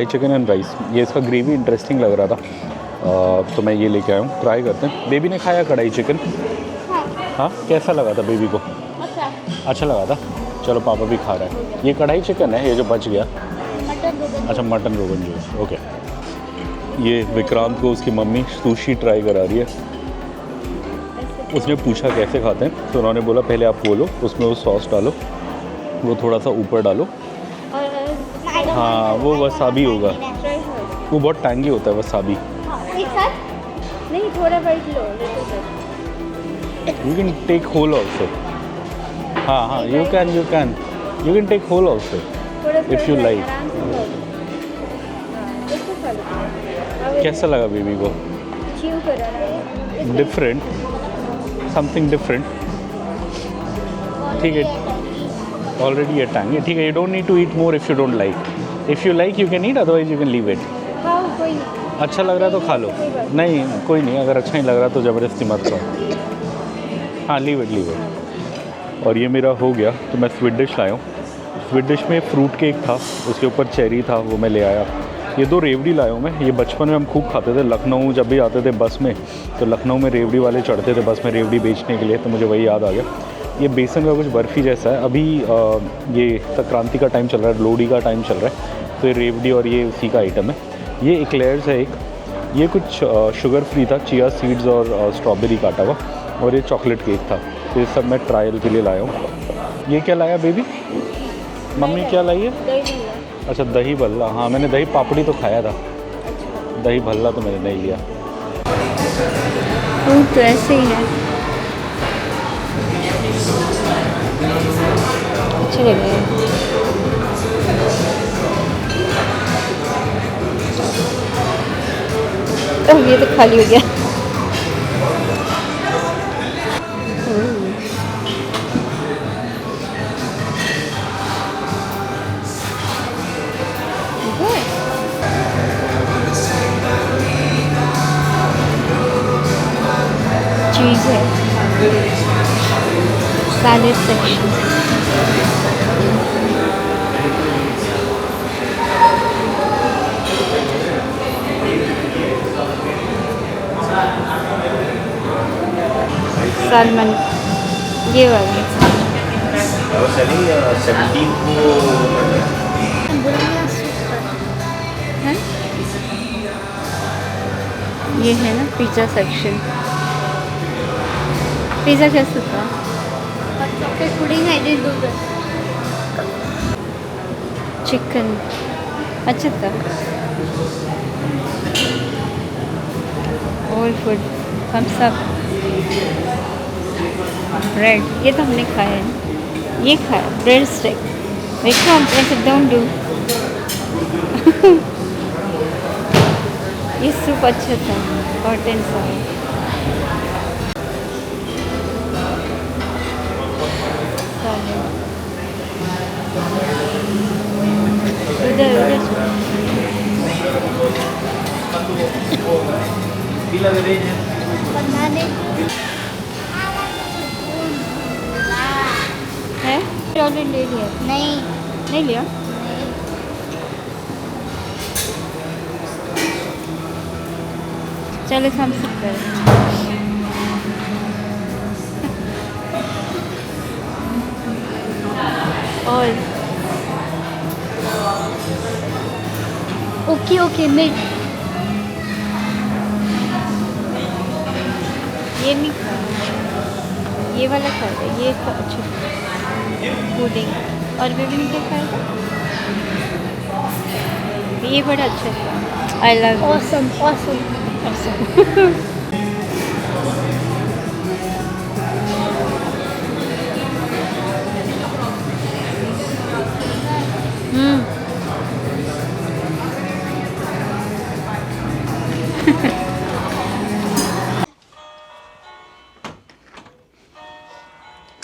चिकन एंड राइस। ये इसका ग्रेवी इंटरेस्टिंग लग रहा था, तो मैं ये लेके आया हूँ। ट्राई करते हैं। बेबी ने खाया कढ़ाई चिकन? हाँ, कैसा लगा था बेबी को? अच्छा लगा था। चलो पापा भी खा रहा है। ये कढ़ाई चिकन है, ये जो बच गया। अच्छा, मटन रोगन जोश, ओके। ये विक्रांत को उसकी मम्मी सुशी ट्राई करा रही है। उसने पूछा कैसे खाते हैं, तो उन्होंने बोला पहले आप वो लो, उसमें वो सॉस डालो, वो थोड़ा सा ऊपर डालो। हाँ, वो वसाबी होगा, वो बहुत टैंगी होता है वसाबी। एक साथ नहीं, थोड़ा बाइट लो। You can take whole also. हाँ, you can take whole also if you like. कैसा लगा बेबी को? Different, something different. ठीक है, ऑलरेडी ये टैंग है। ठीक है, you don't need to eat more if you don't like. If you like you can eat, otherwise you can leave it. अच्छा लग रहा है तो खा लो। नहीं, कोई नहीं, अगर अच्छा नहीं लग रहा तो ज़बरदस्ती मत खाओ। हाँ, लीव इट। और ये मेरा हो गया, तो मैं स्वीट डिश लाया हूँ। स्वीट डिश में फ्रूट केक था, उसके ऊपर चेरी था, वो मैं ले आया। ये 2 रेवड़ी लाया हूँ मैं। ये बचपन में हम खूब खाते थे लखनऊ, जब भी आते थे बस में, तो लखनऊ में रेवड़ी वाले चढ़ते थे बस में रेवड़ी बेचने के लिए, तो मुझे वही याद आ गया। ये बेसन का कुछ बर्फ़ी जैसा है। अभी ये संक्रांति का टाइम चल रहा है, लोहड़ी का टाइम चल रहा है, तो ये रेवड़ी और ये उसी का आइटम है। ये एक्लेयर्स है एक। ये कुछ शुगर फ्री था, चिया सीड्स और स्ट्रॉबेरी काटा हुआ, और ये चॉकलेट केक था। तो ये सब मैं ट्रायल के लिए लाया हूँ। ये क्या लाया बेबी? मम्मी क्या लाई है? अच्छा, दही भल्ला। हाँ, मैंने दही पापड़ी तो खाया था, दही भल्ला तो मैंने नहीं लिया। तो ऐसे ही है, अच्छा लग रहा है। अब ये तो खाली हो गया। चीज़ है, सैलेड सेक्शन। सलमान, ये वाली है। ये है ना पिज़्ज़ा सेक्शन। पिज़्ज़ा कैसे था? चिकन अच्छा था। ऑल फूड, हम सब। ब्रेड, ये तो हमने खाया है। ये खाया ब्रेड स्टेक। देखो हम ऐसे डोंट डू। ये सूप अच्छा था, हॉट एंड सावर। उधर है, ऑलरेडी ले लिया। नहीं लिया। चलो हम सब करें। और ओके मिट। ये नहीं खाया, ये वाला खाया, ये तो अच्छा पुडिंग। और बेबी ने क्या खाया? ये बड़ा अच्छा था। I love awesome.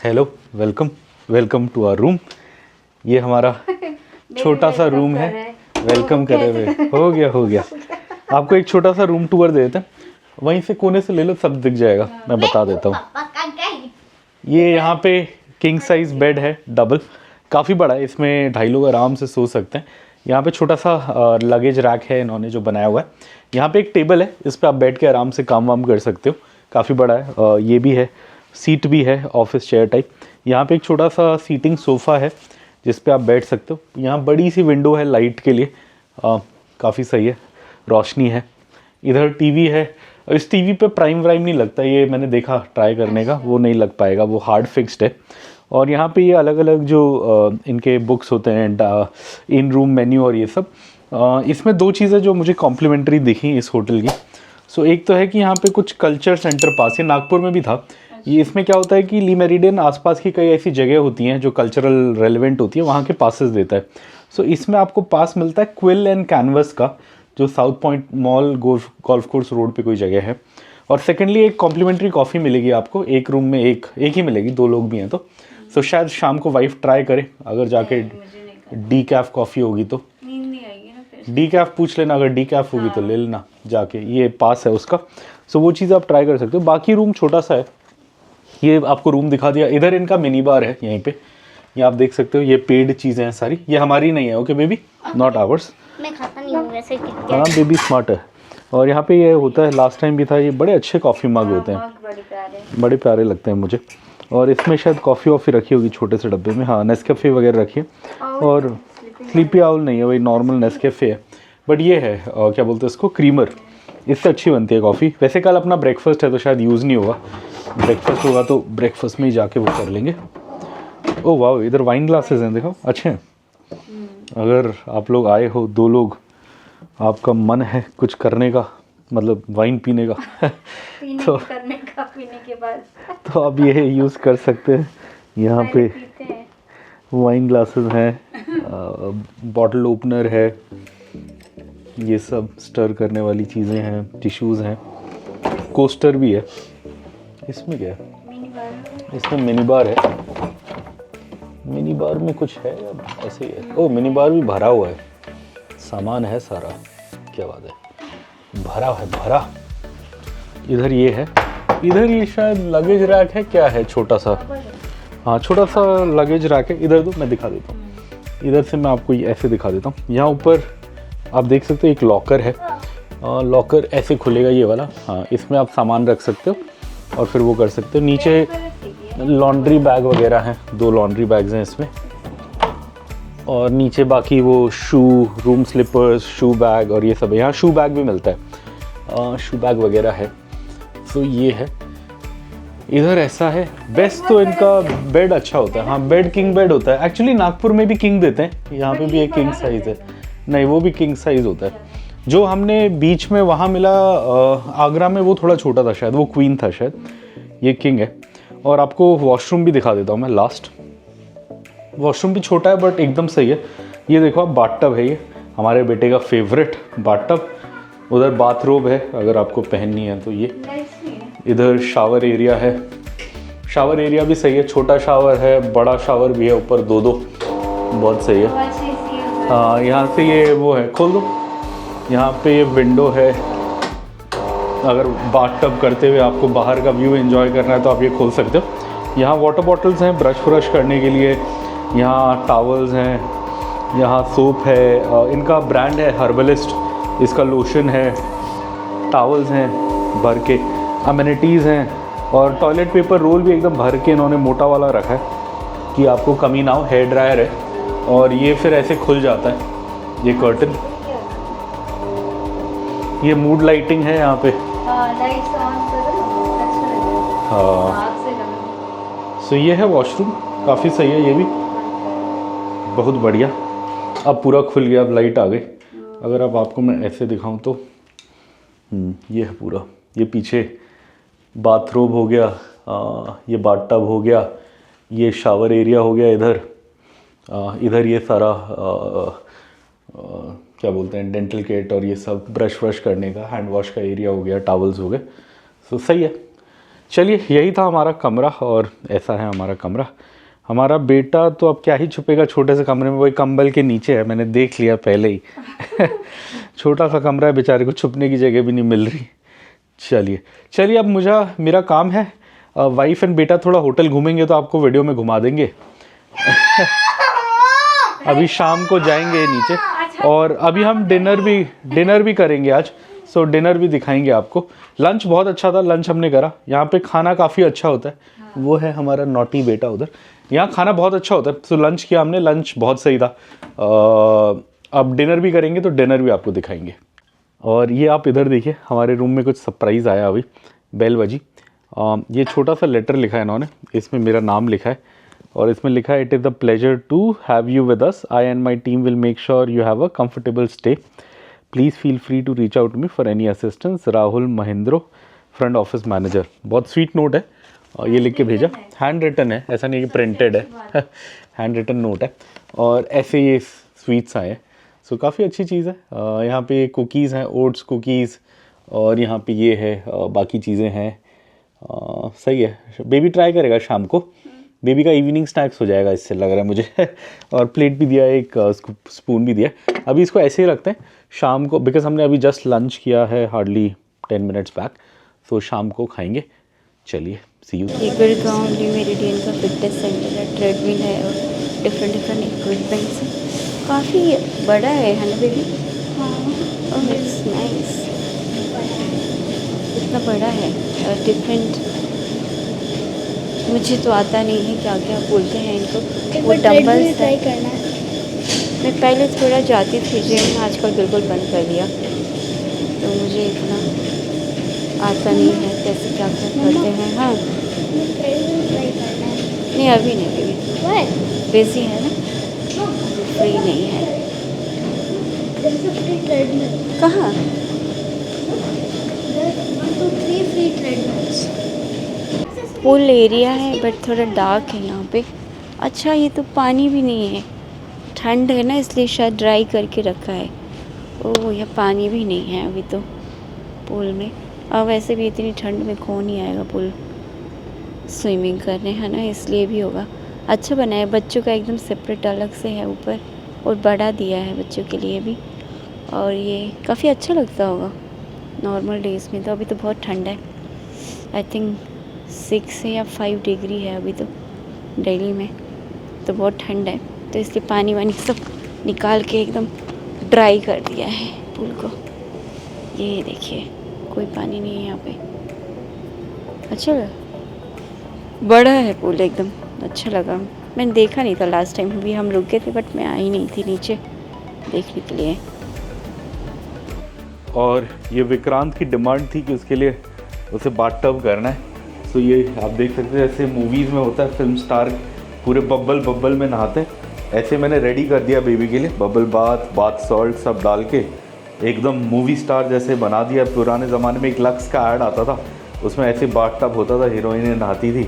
Hello, welcome to our room. ये हमारा छोटा सा रूम है। वेलकम करे हुए हो गया। आपको एक छोटा सा रूम टूर दे देते हैं, वहीं से कोने से ले लो, सब दिख जाएगा। मैं बता देता हूँ। ये यहाँ पे किंग साइज बेड है, डबल, काफ़ी बड़ा है, इसमें 2.5 लोग आराम से सो सकते हैं। यहाँ पे छोटा सा लगेज रैक है इन्होंने जो बनाया हुआ है। यहाँ पे एक टेबल है, इस पर आप बैठ के आराम से काम वाम कर सकते हो, काफ़ी बड़ा है। ये भी है, सीट भी है ऑफिस चेयर टाइप। यहाँ पे एक छोटा सा सीटिंग सोफ़ा है जिस पे आप बैठ सकते हो। यहाँ बड़ी सी विंडो है लाइट के लिए, काफ़ी सही है, रोशनी है। इधर टीवी है, इस टीवी पे प्राइम वाइम नहीं लगता, ये मैंने देखा ट्राई करने का, वो नहीं लग पाएगा, वो हार्ड फिक्स्ड है। और यहाँ पे ये अलग अलग जो इनके बुक्स होते हैं, इन रूम मेन्यू और ये सब। इसमें 2 चीज़ें जो मुझे कॉम्प्लीमेंट्री दिखी इस होटल की। सो एक तो है कि यहाँ पे कुछ कल्चर सेंटर पास है, नागपुर में भी था ये। इसमें क्या होता है कि ली मेरिडियन आसपास की कई ऐसी जगह होती हैं जो कल्चरल रेलिवेंट होती है, वहाँ के पासेस देता है। सो इसमें आपको पास मिलता है क्विल एंड कैनवस का, जो south point mall golf course road पे कोई जगह है। और सेकेंडली एक कॉम्प्लीमेंट्री कॉफ़ी मिलेगी आपको, एक रूम में एक ही मिलेगी, 2 लोग भी हैं तो। सो शायद शाम को वाइफ ट्राई करे, अगर जाके डीकैफ कॉफ़ी होगी तो। डीकैफ पूछ लेना, अगर डीकैफ होगी तो ले लेना जाके, ये पास है उसका। सो वो चीज़ आप ट्राई कर सकते हो। बाकी रूम छोटा सा है, ये आपको रूम दिखा दिया। इधर इनका मिनी बार है यहीं पे, ये आप देख सकते हो। ये पेड चीज़ें हैं सारी, ये हमारी नहीं है। Okay baby, not hours. मैं खाता नहीं हूँ वैसे। हाँ बेबी स्मार्ट है। और यहाँ पे ये होता है, लास्ट टाइम भी था, ये बड़े अच्छे कॉफ़ी मग होते हैं, बड़े प्यारे लगते हैं मुझे। और इसमें शायद कॉफ़ी वॉफ़ी रखी होगी छोटे से डब्बे में। हाँ, नेस्कैफ़े वगैरह रखी है। और स्लीपी आउल नहीं है, वही नॉर्मल नेस्कैफ़े है। बट ये है क्या बोलते हैं इसको, क्रीमर, इससे अच्छी बनती है कॉफ़ी। वैसे कल अपना ब्रेकफास्ट है तो शायद यूज़ नहीं होगा, ब्रेकफास्ट होगा तो ब्रेकफास्ट में ही जाके वो कर लेंगे। ओह वाह, इधर वाइन ग्लासेस हैं, देखो अच्छे हैं। अगर आप लोग आए हो, 2 लोग, आपका मन है कुछ करने का, मतलब वाइन पीने का तो पीने के बाद तो आप ये यूज़ कर सकते हैं। यहाँ पे वाइन ग्लासेस हैं, बॉटल ओपनर है, ये सब स्टर करने वाली चीज़ें हैं, टिश्यूज़ हैं, कोस्टर भी है। इसमें क्या है, इसमें मिनी बार है। मिनी बार में कुछ है या ऐसे ही है? ओह, मिनी बार भी भरा हुआ है, सामान है सारा, क्या बात है, भरा है भरा। इधर ये है, इधर ये शायद लगेज रैक है, क्या है, छोटा सा, हाँ छोटा सा लगेज रैक है। इधर तो मैं दिखा देता हूँ, इधर से मैं आपको ये ऐसे दिखा देता हूँ। यहाँ ऊपर आप देख सकते हो एक लॉकर है, लॉकर ऐसे खुलेगा ये वाला। हाँ, इसमें आप सामान रख सकते हो और फिर वो कर सकते हो। नीचे लॉन्ड्री बैग वगैरह हैं, 2 लॉन्ड्री बैग्स हैं इसमें। और नीचे बाकी वो शू, रूम स्लीपर्स, शू बैग और ये सब है। यहाँ शू बैग भी मिलता है, शू बैग वगैरह है। सो ये है, इधर ऐसा है। बेस्ट तो इनका बेड अच्छा होता है। हाँ, बेड किंग बेड होता है। एक्चुअली नागपुर में भी किंग देते हैं, यहाँ पे भी एक किंग साइज़ है। नहीं, वो भी किंग साइज़ होता है। जो हमने बीच में वहाँ मिला आगरा में, वो थोड़ा छोटा था शायद, वो क्वीन था शायद, ये किंग है। और आपको वॉशरूम भी दिखा देता हूँ मैं लास्ट। वॉशरूम भी छोटा है बट एकदम सही है। ये देखो आप, बाथटब है, ये हमारे बेटे का फेवरेट बाथटब। उधर बाथरोब है अगर आपको पहननी है तो। ये इधर शावर एरिया है, शावर एरिया भी सही है, छोटा शावर है, बड़ा शावर भी है, ऊपर 2-2, बहुत सही है। हाँ, यहाँ से ये वो है, खोल दो, यहाँ पे ये विंडो है। अगर बाथटब करते हुए आपको बाहर का व्यू एंजॉय करना है तो आप ये खोल सकते हो। यहाँ वाटर बॉटल्स हैं ब्रश करने के लिए, यहाँ टॉवल्स हैं, यहाँ सोप है, इनका ब्रांड है हर्बलिस्ट, इसका लोशन है, टॉवल्स हैं भर के, अमेनिटीज़ हैं। और टॉयलेट पेपर रोल भी एकदम भर के इन्होंने मोटा वाला रखा है कि आपको कमी ना हो। हेयर ड्रायर है और ये फिर ऐसे खुल जाता है, ये कर्टन। ये मूड लाइटिंग है यहाँ पे। हाँ, सो ये है वॉशरूम, काफ़ी सही है ये भी, बहुत बढ़िया। अब पूरा खुल गया, अब लाइट आ गई। अगर अब आपको मैं ऐसे दिखाऊं तो ये है पूरा, ये पीछे बाथरोब हो गया, ये बाथटब हो गया, ये शावर एरिया हो गया इधर, इधर ये सारा क्या बोलते हैं, डेंटल किट और ये सब ब्रश व्रश करने का, हैंड वॉश का एरिया हो गया, टॉवल्स हो गए। सो सही है। चलिए, यही था हमारा कमरा और ऐसा है हमारा कमरा। हमारा बेटा तो अब क्या ही छुपेगा छोटे से कमरे में, वही कंबल के नीचे है, मैंने देख लिया पहले ही छोटा सा कमरा है, बेचारे को छुपने की जगह भी नहीं मिल रही। चलिए अब मेरा काम है, वाइफ एंड बेटा थोड़ा होटल घूमेंगे तो आपको वीडियो में घुमा देंगे। अभी शाम को जाएंगे नीचे और अभी हम डिनर भी करेंगे आज। सो डिनर भी दिखाएंगे आपको। लंच बहुत अच्छा था, लंच हमने करा। यहाँ पे खाना काफ़ी अच्छा होता है। वो है हमारा नॉटी बेटा उधर। यहाँ खाना बहुत अच्छा होता है। सो लंच किया हमने, लंच बहुत सही था। अब डिनर भी करेंगे तो डिनर भी आपको दिखाएंगे। और ये आप इधर देखिए, हमारे रूम में कुछ सरप्राइज़ आया अभी, बेल बजी। ये छोटा सा लेटर लिखा है इन्होंने, इसमें मेरा नाम लिखा है और इसमें लिखा है, it is the pleasure to have you with us. I and my team will make sure you have a comfortable stay. Please feel free to reach out me for any assistance. Rahul Mahendro, front office manager. बहुत स्वीट नोट है और ये लिख के भेजा। हैंड रिटन है, ऐसा नहीं कि प्रिंटेड है। हैंड रिटन नोट है और ऐसे ये स्वीट्स आए हैं। सो काफ़ी अच्छी चीज़ है। यहाँ पे कुकीज़ हैं, ओट्स कुकीज़, और यहाँ पे ये है, बाकी चीज़ें हैं। सही है। बेबी ट्राई करेगा शाम को। बेबी का इवनिंग स्नैक्स हो जाएगा इससे, लग रहा है मुझे। और प्लेट भी दिया है, एक स्पून भी दिया है। अभी इसको ऐसे ही रखते हैं शाम को, बिकॉज हमने अभी जस्ट लंच किया है हार्डली 10 मिनट्स बैक। तो शाम को खाएंगे। चलिए, सी यू। ये गुड़गांव न्यू मेरिडियन का फिटनेस सेंटर है। ट्रेडमिल है और डिफरेंट इक्विपमेंट्स हैं। काफ़ी बड़ा है ना बेबी? हाँ, इट्स नाइस। इतना बड़ा है और डिफरेंट। मुझे तो आता नहीं है क्या क्या बोलते हैं इनको। वो डंबल्स ट्राई करना है। मैं पहले थोड़ा जाती थी जिम, आजकल बिल्कुल बंद कर दिया। तो मुझे इतना आता नहीं है कैसे क्या क्या करते हैं। हाँ, नहीं अभी नहीं बेबी, बिजी है ना, फ्री नहीं है। कहाँ? 1 2 3 पूल एरिया है बट थोड़ा डार्क है यहाँ पे। अच्छा, ये तो पानी भी नहीं है, ठंड है ना इसलिए शायद ड्राई करके रखा है। ओह, यह पानी भी नहीं है अभी तो पूल में। और वैसे भी इतनी ठंड में कौन ही आएगा पूल स्विमिंग करने, है ना, इसलिए भी होगा। अच्छा बना है, बच्चों का एकदम सेपरेट अलग से है ऊपर, और बड़ा दिया है बच्चों के लिए भी। और ये काफ़ी अच्छा लगता होगा नॉर्मल डेज़ में। तो अभी तो बहुत ठंड है, आई थिंक 6 या 5 डिग्री है अभी तो दिल्ली में। तो बहुत ठंड है, तो इसलिए पानी वानी सब निकाल के एकदम ड्राई कर दिया है पूल को। ये देखिए, कोई पानी नहीं है यहाँ पे। अच्छा बड़ा है पूल एकदम, अच्छा लगा। मैंने देखा नहीं था लास्ट टाइम भी हम रुक गए थे, बट मैं आई नहीं थी नीचे देखने के लिए। और ये विक्रांत की डिमांड थी कि उसके लिए उसे बाथटब करना है। तो ये आप देख सकते हैं, जैसे मूवीज़ में होता है, फिल्म स्टार पूरे बब्बल में नहाते हैं, ऐसे मैंने रेडी कर दिया बेबी के लिए। बबल बाथ सॉल्ट सब डाल के एकदम मूवी स्टार जैसे बना दिया। पुराने ज़माने में एक लक्स का ऐड आता था, उसमें ऐसे बाथटब होता था, हीरोइनें नहाती थी।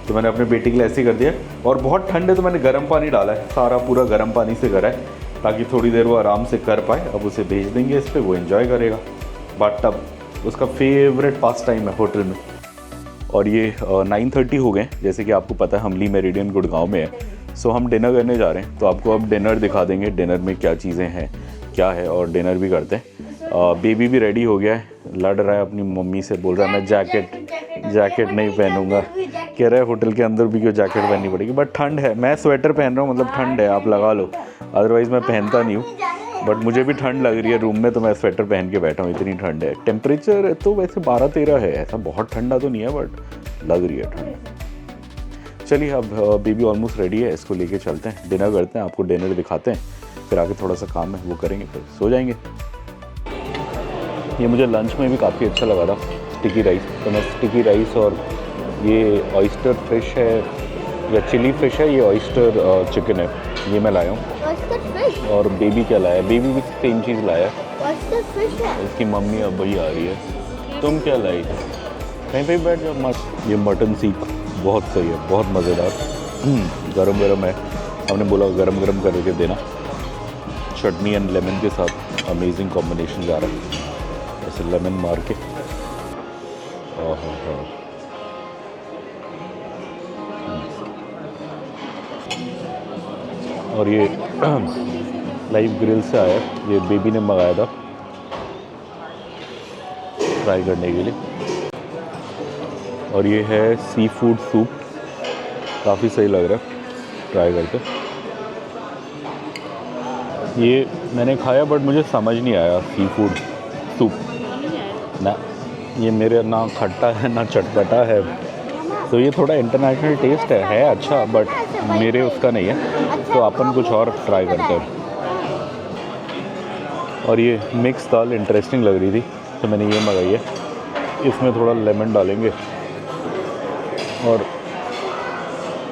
तो मैंने अपने बेटी के लिए ऐसे कर दिया। और बहुत ठंड है तो मैंने गर्म पानी डाला है, सारा पूरा गर्म पानी से करा है, ताकि थोड़ी देर वो आराम से कर पाए। अब उसे भेज देंगे इस पर, वो एंजॉय करेगा। बाथटब उसका फेवरेट पास टाइम है होटल में। और ये 9:30 हो गए, जैसे कि आपको पता है हम ली मेरिडियन गुड़गांव में है। सो हम डिनर करने जा रहे हैं, तो आपको अब डिनर दिखा देंगे, डिनर में क्या चीज़ें हैं क्या है, और डिनर भी करते हैं। बेबी भी रेडी हो गया है, लड़ रहा है अपनी मम्मी से, बोल रहा है मैं जैकेट नहीं पहनूंगा। कह रहा है होटल के अंदर भी क्यों जैकेट पहननी पड़ेगी, बट ठंड है। मैं स्वेटर पहन रहा हूँ, मतलब ठंड है, आप लगा लो, अदरवाइज़ मैं पहनता नहीं हूँ। बट मुझे भी ठंड लग रही है रूम में, तो मैं स्वेटर पहन के बैठा हूँ, इतनी ठंड है। टेम्परेचर तो वैसे 12-13 है, ऐसा बहुत ठंडा तो नहीं है, बट लग रही है ठंड। चलिए, अब बेबी ऑलमोस्ट रेडी है, इसको लेके चलते हैं, डिनर करते हैं, आपको डिनर दिखाते हैं, फिर आगे थोड़ा सा काम है वो करेंगे, फिर सो जाएंगे। ये मुझे लंच में भी काफ़ी अच्छा लगा था, स्टिकी राइस। तो मैं स्टिकी राइस और ये ऑयस्टर फिश है या चिली फ़िश है, ये ऑयस्टर चिकन है, ये मैं लाया हूँ। और बेबी क्या लाया है? बेबी भी सेम चीज़ लाया है। इसकी मम्मी अब वही आ रही है। तुम क्या लाई? कहीं पे बैठ जाओ मस्त। ये मटन सीख बहुत सही है, बहुत मज़ेदार, गरम गरम है। हमने बोला गरम गरम करके देना, चटनी एंड लेमन के साथ अमेजिंग कॉम्बिनेशन जा रहा है, ऐसे लेमन मार के। और ये लाइव ग्रिल से आया, ये बेबी ने मंगाया था ट्राई करने के लिए। और ये है सी फूड सूप, काफ़ी सही लग रहा है, ट्राई करके। ये मैंने खाया बट मुझे समझ नहीं आया सी फूड सूप ना, ये मेरे ना खट्टा है ना चटपटा है, तो ये थोड़ा इंटरनेशनल टेस्ट है अच्छा, बट मेरे उसका नहीं है, तो अपन कुछ और ट्राई करते हैं। और ये मिक्स दाल इंटरेस्टिंग लग रही थी तो मैंने ये मंगाई है, इसमें थोड़ा लेमन डालेंगे, और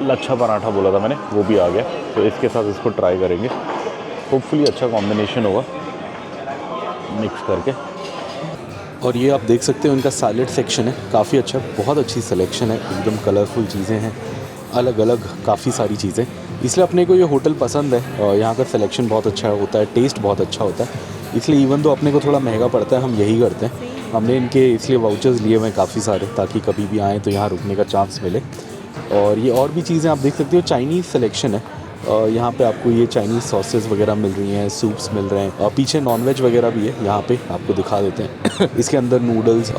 लच्छा पराठा बोला था मैंने, वो भी आ गया, तो इसके साथ इसको ट्राई करेंगे, होपफुली अच्छा कॉम्बिनेशन होगा मिक्स करके। और ये आप देख सकते हो इनका सैलेड सेक्शन है, काफ़ी अच्छा, बहुत अच्छी सिलेक्शन है, एकदम कलरफुल चीज़ें हैं, अलग अलग काफ़ी सारी चीज़ें, इसलिए अपने को ये होटल पसंद है। और यहाँ का सिलेक्शन बहुत अच्छा होता है, टेस्ट बहुत अच्छा होता है, इसलिए इवन तो अपने को थोड़ा महंगा पड़ता है, हम यही करते हैं। हमने इनके इसलिए वाउचर्स लिए हुए हैं काफ़ी सारे, ताकि कभी भी आएँ तो यहाँ रुकने का चांस मिले। और ये और भी चीज़ें आप देख सकते हो, चाइनीज़ सिलेक्शन है, यहाँ पे आपको ये चाइनीज़ सॉसेस वगैरह मिल रही हैं, सूप्स मिल रहे हैं, और पीछे नॉनवेज वगैरह भी है, यहाँ पे आपको दिखा देते हैं इसके अंदर नूडल्स,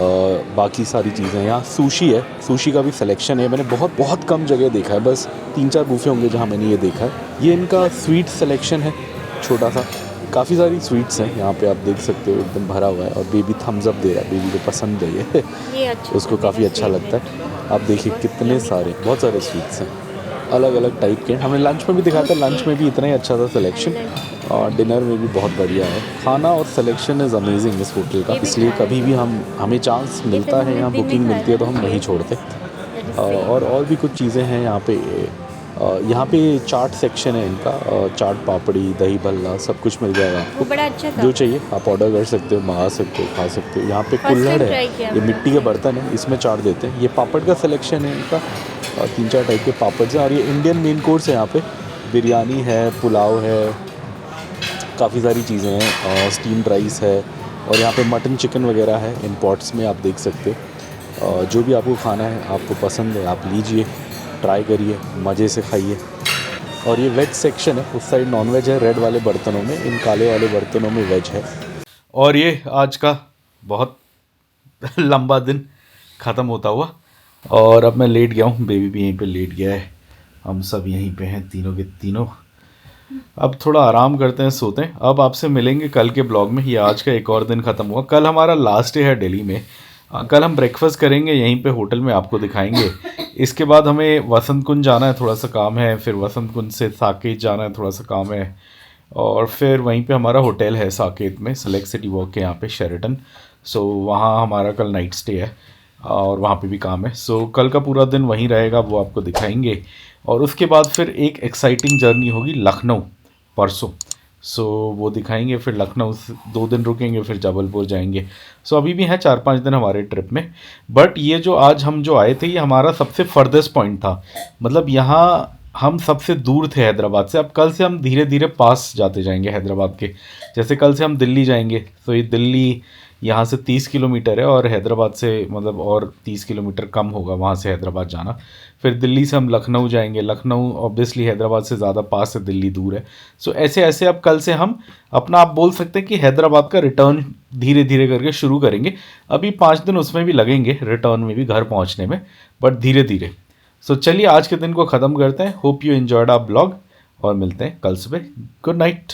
बाकी सारी चीज़ें। यहाँ सुशी है, सुशी का भी सिलेक्शन है, मैंने बहुत बहुत कम जगह देखा है, बस 3-4 बूफे होंगे जहाँ मैंने ये देखा है। ये इनका स्वीट सिलेक्शन है छोटा सा, काफ़ी सारी स्वीट्स हैं यहाँ पे, आप देख सकते हो एकदम भरा हुआ है, और बेबी थम्स अप दे रहा है, बेबी को पसंद है ये अच्छा, उसको काफ़ी अच्छा लगता है। आप देखिए कितने सारे, बहुत सारे स्वीट्स हैं अलग अलग टाइप के। हमने लंच में भी दिखाया था, लंच में भी इतना ही अच्छा था सिलेक्शन, और डिनर में भी बहुत बढ़िया है खाना, और सिलेक्शन इज़ अमेजिंग इस होटल का, इसलिए कभी भी हमें चांस मिलता है, यहाँ बुकिंग मिलती है तो हम नहीं छोड़ते। और भी कुछ चीज़ें हैं यहाँ पे। यहाँ पे चाट सेक्शन है इनका, चाट पापड़ी, दही भल्ला, सब कुछ मिल जाएगा आपको, बड़ा अच्छा था। जो चाहिए आप ऑर्डर कर सकते हो, मंगा सकते हो, खा सकते हो। यहाँ पे कुल्हड़ है, ये मिट्टी के बर्तन है, इसमें चाट देते हैं। ये पापड़ का सिलेक्शन है इनका, 3-4 टाइप के पापड़ हैं, और ये इंडियन मेन कोर्स है यहाँ पे, बिरयानी है, पुलाव है, काफ़ी सारी चीज़ें हैं, स्टीम्ड राइस है, और यहाँ पे मटन चिकन वगैरह है इन पॉट्स में, आप देख सकते हो। जो भी आपको खाना है, आपको पसंद है, आप लीजिए, ट्राई करिए, मज़े से खाइए। और ये वेज सेक्शन है, उस साइड नॉन वेज है रेड वाले बर्तनों में, इन काले वाले बर्तनों में वेज है। और ये आज का बहुत लंबा दिन ख़त्म होता हुआ, और अब मैं लेट गया हूँ, बेबी भी यहीं पे लेट गया है, हम सब यहीं पे हैं तीनों के तीनों। अब थोड़ा आराम करते हैं, सोते हैं। अब आपसे मिलेंगे कल के ब्लॉग में। ये आज का एक और दिन ख़त्म हुआ, कल हमारा लास्ट डे है दिल्ली में। कल हम ब्रेकफास्ट करेंगे यहीं पे होटल में, आपको दिखाएंगे। इसके बाद हमें वसंत कुंज जाना है, थोड़ा सा काम है, फिर वसंत कुंज से साकेत जाना है, थोड़ा सा काम है, और फिर वहीं पे हमारा होटल है साकेत में, सेलेक्ट सिटी वॉक के यहाँ पे, शेरेटन। सो वहाँ हमारा कल नाइट स्टे है, और वहाँ पे भी काम है। सो कल का पूरा दिन वहीं रहेगा, वो आपको दिखाएंगे। और उसके बाद फिर एक एक्साइटिंग जर्नी होगी लखनऊ परसों, सो वो दिखाएंगे। फिर लखनऊ 2 दिन रुकेंगे, फिर जबलपुर जाएंगे। सो अभी भी हैं 4-5 दिन हमारे ट्रिप में। बट ये जो आज हम जो आए थे, ये हमारा सबसे फर्देस्ट पॉइंट था, मतलब यहाँ हम सबसे दूर थे हैदराबाद से। अब कल से हम धीरे धीरे पास जाते जाएंगे हैदराबाद के, जैसे कल से हम दिल्ली जाएंगे, तो ये दिल्ली यहाँ से 30 किलोमीटर है, और हैदराबाद से मतलब और 30 किलोमीटर कम होगा वहाँ से हैदराबाद जाना। फिर दिल्ली से हम लखनऊ जाएंगे, लखनऊ ऑब्वियसली हैदराबाद से ज़्यादा पास है, दिल्ली दूर है। सो ऐसे ऐसे अब कल से हम अपना, आप बोल सकते हैं कि हैदराबाद का रिटर्न धीरे धीरे करके शुरू करेंगे। अभी 5 दिन उसमें भी लगेंगे, रिटर्न में भी, घर पहुँचने में, बट धीरे धीरे। सो चलिए आज के दिन को ख़त्म करते हैं। Hope you enjoyed our blog, और मिलते हैं कल सुबह। Good night.